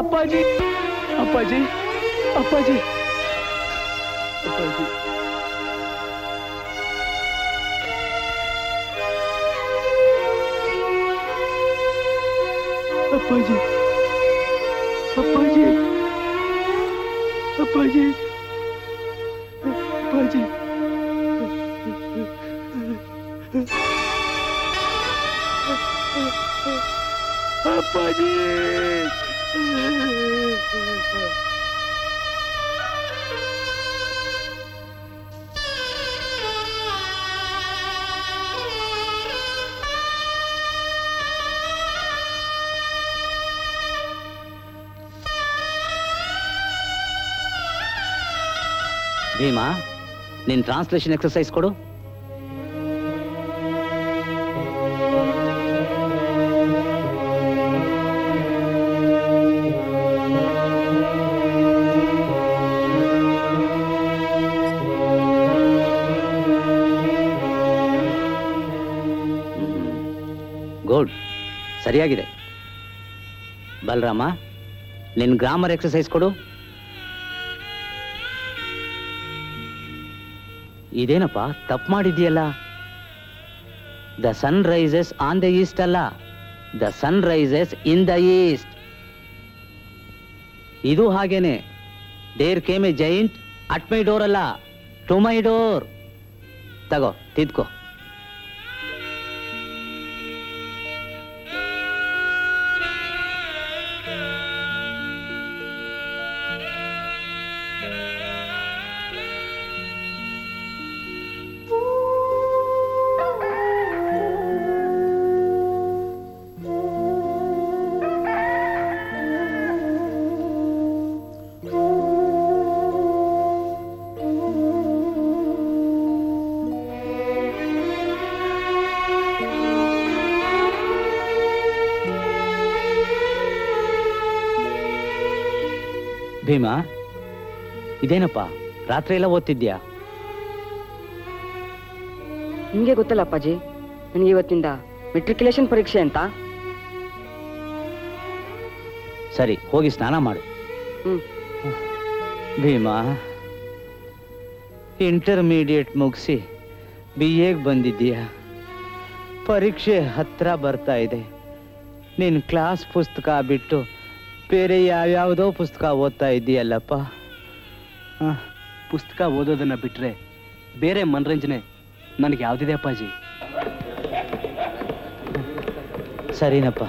ಅಪ್ಪಾಜಿ, ಅಪ್ಪಾಜಿ, ಅಪ್ಪಾಜಿ, ಅಪ್ಪಾಜಿ. ಅಪ್ಪಾಜಿ, ಅಪ್ಪಾಜಿ, ಅಪ್ಪಾಜಿ, ಅಪ್ಪಾಜಿ. ಅಪ್ಪಾಜಿ. ಭೀಮಾ, ನಿನ್ ಟ್ರಾನ್ಸ್ಲೇಷನ್ ಎಕ್ಸರ್ಸೈಸ್ ಕೊಡು. ಗುಡ್, ಸರಿಯಾಗಿದೆ. ಬಲರಾಮ, ನಿನ್ ಗ್ರಾಮರ್ ಎಕ್ಸರ್ಸೈಸ್ ಕೊಡು. ಇದೇನಪ್ಪ ತಪ್ಪು ಮಾಡಿದ್ಯಲ್ಲ? The sun rises on the east ಅಲ್ಲ, the sun rises in the east. ಇದು ಹಾಗೇನೆ. There came a giant at my door ಅಲ್ಲ, ಟು ಮೈ ಡೋರ್. ತಗೋ, ತಿದ್ಕೋ. ಭೀಮಾ, ಇದೇನಪ್ಪ ರಾತ್ರಿ ಎಲ್ಲ ಓದ್ತಿದ್ಯಾ? ನಿಮಗೆ ಗೊತ್ತಲ್ಲ ಅಪ್ಪಾಜಿ, ನನಗೆ ಇವತ್ತಿಂದ ಮೆಟ್ರಿಕ್ಯುಲೇಷನ್ ಪರೀಕ್ಷೆ ಅಂತ. ಸರಿ, ಹೋಗಿ ಸ್ನಾನ ಮಾಡು. ಭೀಮಾ, ಇಂಟರ್ಮೀಡಿಯೇಟ್ ಮುಗಿಸಿ BA ಬಂದಿದ್ದೀಯಾ? ಪರೀಕ್ಷೆ ಹತ್ರ ಬರ್ತಾ ಇದೆ. ನಿನ್ನ ಕ್ಲಾಸ್ ಪುಸ್ತಕ ಬಿಟ್ಟು ಬೇರೆ ಯಾವ್ಯಾವುದೋ ಪುಸ್ತಕ ಓದ್ತಾ ಇದ್ದೀಯಲ್ಲಪ್ಪ. ಪುಸ್ತಕ ಓದೋದನ್ನ ಬಿಟ್ರೆ ಬೇರೆ ಮನರಂಜನೆ ನನಗೆ ಯಾವುದಿದೆ ಅಪ್ಪಾಜಿ? ಸರಿನಪ್ಪ.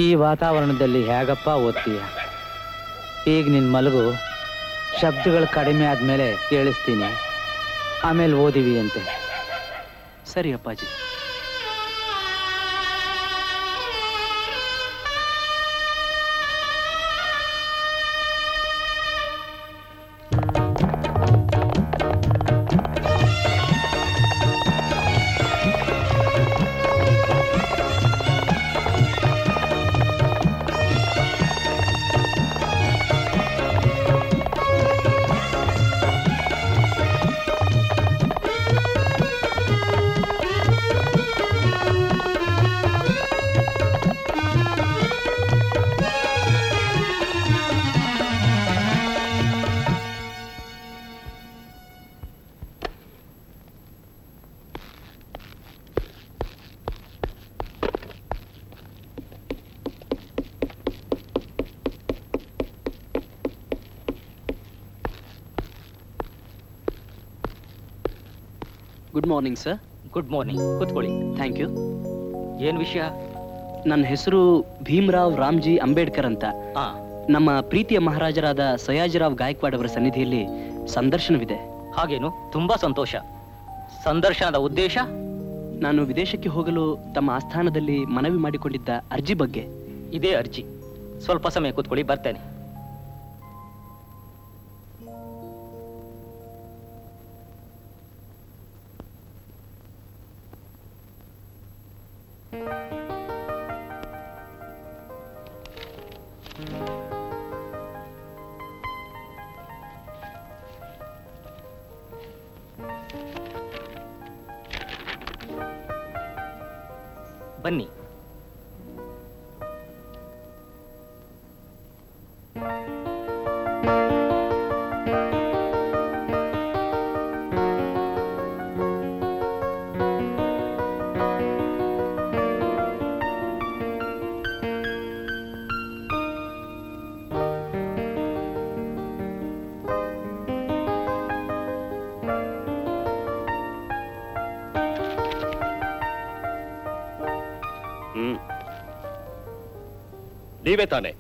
ಈ ವಾತಾವರಣದಲ್ಲಿ ಹೇಗಪ್ಪ ಓದ್ತೀಯ? ಈಗ ನಿನ್ನ ಮಲಗು, ಶಬ್ದಗಳು ಕಡಿಮೆ ಆದ್ಮೇಲೆ ಕೇಳಿಸ್ತೀನಿ, ಆಮೇಲೆ ಓದಿವಿ ಅಂತೆ. ಸರಿ ಅಪ್ಪಾಜಿ. Good morning sir. Good morning, ಕೂತ್ಕೊಳ್ಳಿ. Thank you. ಏನು ವಿಷಯ? ನನ್ನ ಹೆಸರು ಭೀಮರಾವ್ ರಾಮ್ಜಿ ಅಂಬೇಡ್ಕರ್ ಅಂತ. ನಮ್ಮ ಪ್ರೀತಿಯ ಮಹಾರಾಜರಾದ ಸಯಾಜಿರಾವ್ ಗಾಯಕ್ವಾಡ್ ಅವರ ಸನ್ನಿಧಿಯಲ್ಲಿ ಸಂದರ್ಶನವಿದೆ. ಹಾಗೇನು? ತುಂಬಾ ಸಂತೋಷ. ಸಂದರ್ಶನದ ಉದ್ದೇಶ? ನಾನು ವಿದೇಶಕ್ಕೆ ಹೋಗಲು ತಮ್ಮ ಆಸ್ಥಾನದಲ್ಲಿ ಮನವಿ ಮಾಡಿಕೊಂಡಿದ್ದ ಅರ್ಜಿ ಬಗ್ಗೆ. ಇದೇ ಅರ್ಜಿ. ಸ್ವಲ್ಪ ಸಮಯ ಕೂತ್ಕೊಳ್ಳಿ, ಬರ್ತೇನೆ. ಬನ್ನಿ. ನೀವೇ ತಾನೆ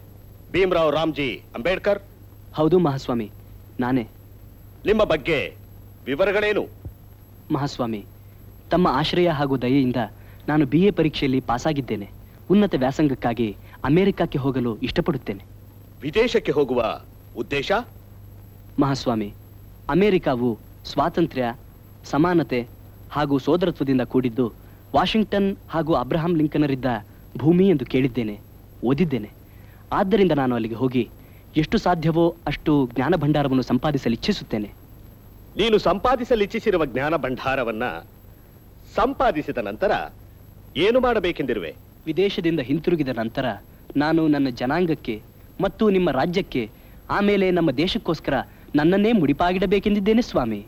ಭೀಮರಾವ್ ರಾಮ್ಜಿ ಅಂಬೇಡ್ಕರ್? ಹೌದು ಮಹಾಸ್ವಾಮಿ, ನಾನೇ. ನಿಮ್ಮ ಬಗ್ಗೆ ವಿವರಗಳೇನು? ಮಹಾಸ್ವಾಮಿ, ತಮ್ಮ ಆಶ್ರಯ ಹಾಗೂ ದಯೆಯಿಂದ ನಾನು BA ಪರೀಕ್ಷೆಯಲ್ಲಿ ಪಾಸಾಗಿದ್ದೇನೆ. ಉನ್ನತ ವ್ಯಾಸಂಗಕ್ಕಾಗಿ ಅಮೆರಿಕಕ್ಕೆ ಹೋಗಲು ಇಷ್ಟಪಡುತ್ತೇನೆ. ವಿದೇಶಕ್ಕೆ ಹೋಗುವ ಉದ್ದೇಶ? ಮಹಾಸ್ವಾಮಿ, ಅಮೆರಿಕಾವು ಸ್ವಾತಂತ್ರ್ಯ, ಸಮಾನತೆ ಹಾಗೂ ಸೋದರತ್ವದಿಂದ ಕೂಡಿದ್ದು ವಾಷಿಂಗ್ಟನ್ ಹಾಗೂ ಅಬ್ರಹಾಂ ಲಿಂಕನರಿದ್ದ ಭೂಮಿ ಎಂದು ಕೇಳಿದ್ದೇನೆ, ಓದಿದ್ದೇನೆ. ಆದ್ದರಿಂದ ನಾನು ಅಲ್ಲಿಗೆ ಹೋಗಿ ಎಷ್ಟು ಸಾಧ್ಯವೋ ಅಷ್ಟು ಜ್ಞಾನ ಭಂಡಾರವನ್ನು ಸಂಪಾದಿಸಲು ಇಚ್ಛಿಸುತ್ತೇನೆ. ನೀನು ಸಂಪಾದಿಸಲಿಚ್ಛಿಸಿರುವ ಜ್ಞಾನ ಭಂಡಾರವನ್ನ ಸಂಪಾದಿಸಿದ ನಂತರ ಏನು ಮಾಡಬೇಕೆಂದಿರುವೆ? ವಿದೇಶದಿಂದ ಹಿಂತಿರುಗಿದ ನಂತರ ನಾನು ನನ್ನ ಜನಾಂಗಕ್ಕೆ ಮತ್ತು ನಿಮ್ಮ ರಾಜ್ಯಕ್ಕೆ, ಆಮೇಲೆ ನಮ್ಮ ದೇಶಕ್ಕೋಸ್ಕರ ನನ್ನನ್ನೇ ಮುಡಿಪಾಗಿಡಬೇಕೆಂದಿದ್ದೇನೆ ಸ್ವಾಮಿ.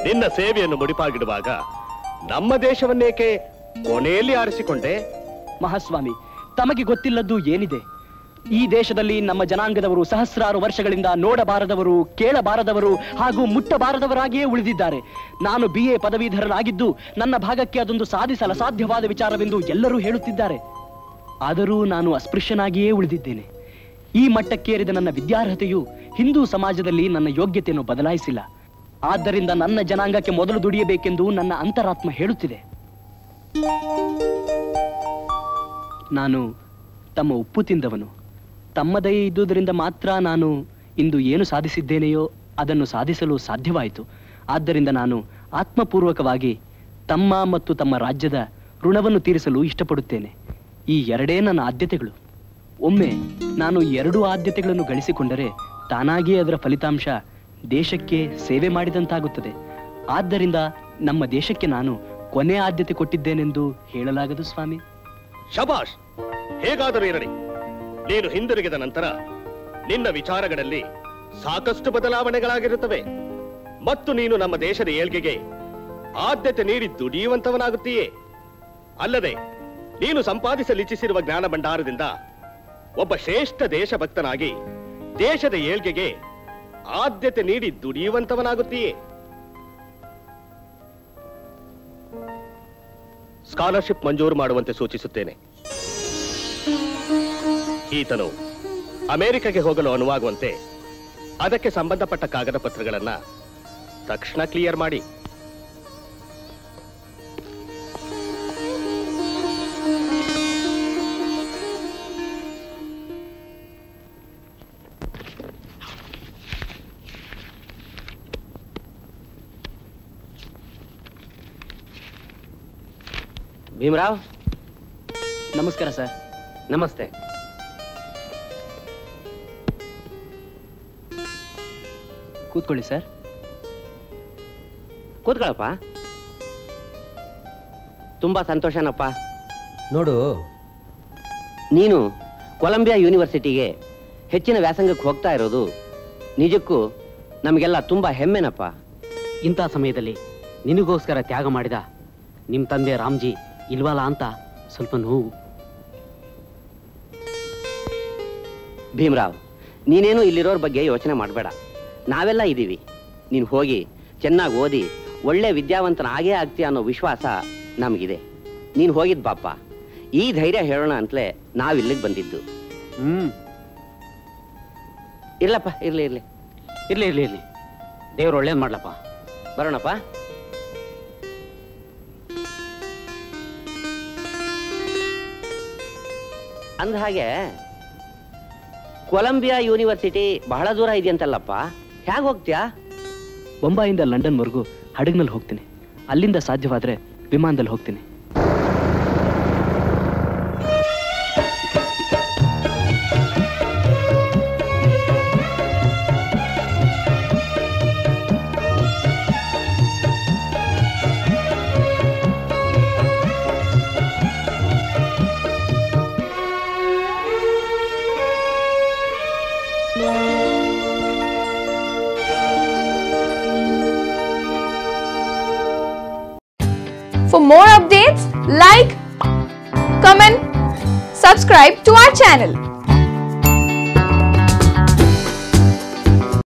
ನಿನ್ನ ಸೇವೆಯನ್ನು ಮುಡಿಪಾಗಿಡುವಾಗ ನಮ್ಮ ದೇಶವನ್ನೇಕೆ ಕೊನೆಯಲ್ಲಿ ಆರಿಸಿಕೊಂಡೆ? ಮಹಾಸ್ವಾಮಿ, ತಮಗೆ ಗೊತ್ತಿಲ್ಲದ್ದು ಏನಿದೆ? ಈ ದೇಶದಲ್ಲಿ ನಮ್ಮ ಜನಾಂಗದವರು ಸಹಸ್ರಾರು ವರ್ಷಗಳಿಂದ ನೋಡಬಾರದವರು, ಕೇಳಬಾರದವರು ಹಾಗೂ ಮುಟ್ಟಬಾರದವರಾಗಿಯೇ ಉಳಿದಿದ್ದಾರೆ. ನಾನು BA ಪದವೀಧರನಾಗಿದ್ದು ನನ್ನ ಭಾಗಕ್ಕೆ ಅದೊಂದು ಸಾಧಿಸಲು ಅಸಾಧ್ಯವಾದ ವಿಚಾರವೆಂದು ಎಲ್ಲರೂ ಹೇಳುತ್ತಿದ್ದಾರೆ. ಆದರೂ ನಾನು ಅಸ್ಪೃಶ್ಯನಾಗಿಯೇ ಉಳಿದಿದ್ದೇನೆ. ಈ ಮಟ್ಟಕ್ಕೇರಿದ ನನ್ನ ವಿದ್ಯಾರ್ಹತೆಯು ಹಿಂದೂ ಸಮಾಜದಲ್ಲಿ ನನ್ನ ಯೋಗ್ಯತೆಯನ್ನು ಬದಲಾಯಿಸಿಲ್ಲ. ಆದ್ದರಿಂದ ನನ್ನ ಜನಾಂಗಕ್ಕೆ ಮೊದಲು ದುಡಿಯಬೇಕೆಂದು ನನ್ನ ಅಂತರಾತ್ಮ ಹೇಳುತ್ತಿದೆ. ನಾನು ತಮ್ಮ ಉಪ್ಪು ತಿಂದವನು, ತಮ್ಮ ದಯೆ ಇದ್ದುದರಿಂದ ಮಾತ್ರ ನಾನು ಇಂದು ಏನು ಸಾಧಿಸಿದ್ದೇನೆಯೋ ಅದನ್ನು ಸಾಧಿಸಲು ಸಾಧ್ಯವಾಯಿತು. ಆದ್ದರಿಂದ ನಾನು ಆತ್ಮಪೂರ್ವಕವಾಗಿ ತಮ್ಮ ಮತ್ತು ತಮ್ಮ ರಾಜ್ಯದ ಋಣವನ್ನು ತೀರಿಸಲು ಇಷ್ಟಪಡುತ್ತೇನೆ. ಈ ಎರಡೇ ನನ್ನ ಆದ್ಯತೆಗಳು. ಒಮ್ಮೆ ನಾನು 2 ಆದ್ಯತೆಗಳನ್ನು ಗಳಿಸಿಕೊಂಡರೆ ತಾನಾಗಿಯೇ ಅದರ ಫಲಿತಾಂಶ ದೇಶಕ್ಕೆ ಸೇವೆ ಮಾಡಿದಂತಾಗುತ್ತದೆ. ಆದ್ದರಿಂದ ನಮ್ಮ ದೇಶಕ್ಕೆ ನಾನು ಕೊನೆ ಆದ್ಯತೆ ಕೊಟ್ಟಿದ್ದೇನೆಂದು ಹೇಳಲಾಗದು ಸ್ವಾಮಿ. ಶಬಾಷ್! ಹೇಗಾದರೂ ಇರಲಿ, ನೀನು ಹಿಂದಿರುಗಿದ ನಂತರ ನಿನ್ನ ವಿಚಾರಗಳಲ್ಲಿ ಸಾಕಷ್ಟು ಬದಲಾವಣೆಗಳಾಗಿರುತ್ತವೆ ಮತ್ತು ನೀನು ನಮ್ಮ ದೇಶದ ಏಳ್ಗೆಗೆ ಆದ್ಯತೆ ನೀಡಿ ದುಡಿಯುವಂತವನಾಗುತ್ತೀಯೇ. ಅಲ್ಲದೆ ನೀನು ಸಂಪಾದಿಸಲಿಚ್ಛಿಸಿರುವ ಜ್ಞಾನ ಭಂಡಾರದಿಂದ ಒಬ್ಬ ಶ್ರೇಷ್ಠ ದೇಶಭಕ್ತನಾಗಿ ದೇಶದ ಏಳ್ಗೆಗೆ ಆದ್ಯತೆ ನೀಡಿ ದುಡಿಯುವಂತವನಾಗುತ್ತೀಯೇ. ಸ್ಕಾಲರ್ಶಿಪ್ ಮಂಜೂರು ಮಾಡುವಂತೆ ಸೂಚಿಸುತ್ತೇನೆ. ಈತನು ಅಮೆರಿಕಗೆ ಹೋಗಲು ಅನುವಾಗುವಂತೆ ಅದಕ್ಕೆ ಸಂಬಂಧಪಟ್ಟ ಕಾಗದ ಪತ್ರಗಳನ್ನ ತಕ್ಷಣ ಕ್ಲಿಯರ್ ಮಾಡಿ. ಭೀಮರಾವ್, ನಮಸ್ಕಾರ ಸರ್. ನಮಸ್ತೆ. ಕೂತ್ಕೊಳ್ಳಿ ಸರ್. ಕೂತ್ಕೊಳ್ಳಪ್ಪ. ತುಂಬಾ ಸಂತೋಷನಪ್ಪ. ನೋಡು, ನೀನು ಕೊಲಂಬಿಯಾ ಯೂನಿವರ್ಸಿಟಿಗೆ ಹೆಚ್ಚಿನ ವ್ಯಾಸಂಗಕ್ಕೆ ಹೋಗ್ತಾ ಇರೋದು ನಿಜಕ್ಕೂ ನಮಗೆಲ್ಲ ತುಂಬಾ ಹೆಮ್ಮೆನಪ್ಪ. ಇಂಥ ಸಮಯದಲ್ಲಿ ನಿನಗೋಸ್ಕರ ತ್ಯಾಗ ಮಾಡಿದ ನಿಮ್ಮ ತಂದೆ ರಾಮ್ಜಿ ಇಲ್ವಲ್ಲ ಅಂತ ಸ್ವಲ್ಪ ನೋವು. ಭೀಮರಾವ್, ನೀನೇನು ಇಲ್ಲಿರೋರ ಬಗ್ಗೆ ಯೋಚನೆ ಮಾಡಬೇಡ. ನಾವೆಲ್ಲ ಇದ್ದೀವಿ. ನೀನು ಹೋಗಿ ಚೆನ್ನಾಗಿ ಓದಿ ಒಳ್ಳೆ ವಿದ್ಯಾವಂತನ ಆಗೇ ಆಗ್ತೀಯ ಅನ್ನೋ ವಿಶ್ವಾಸ ನಮಗಿದೆ. ನೀನು ಹೋಗಿದ್ ಬಾಪ. ಈ ಧೈರ್ಯ ಹೇಳೋಣ ಅಂತಲೇ ನಾವಿಲ್ಲಿಗೆ ಬಂದಿದ್ದು. ಇರ್ಲಪ್ಪ, ಇರ್ಲಿ ಇರ್ಲಿ ಇರ್ಲಿ ಇರ್ಲಿ ಇರ್ಲಿ ದೇವ್ರು ಒಳ್ಳೇದು ಮಾಡ್ಲಪ್ಪ. ಬರೋಣಪ್ಪ. ಅಂದ ಹಾಗೆ ಕೊಲಂಬಿಯಾ ಯೂನಿವರ್ಸಿಟಿ ಬಹಳ ದೂರ ಇದೆಯಂತಲ್ಲಪ್ಪ, ಹೇಗೆ ಹೋಗ್ತೀಯಾ? ಬೊಂಬಾಯಿಂದ ಲಂಡನ್ವರೆಗೂ ಹಡಗ್ನಲ್ಲಿ ಹೋಗ್ತೀನಿ. ಅಲ್ಲಿಂದ ಸಾಧ್ಯವಾದರೆ ವಿಮಾನದಲ್ಲಿ ಹೋಗ್ತೀನಿ. For more updates, like, comment, subscribe to our channel.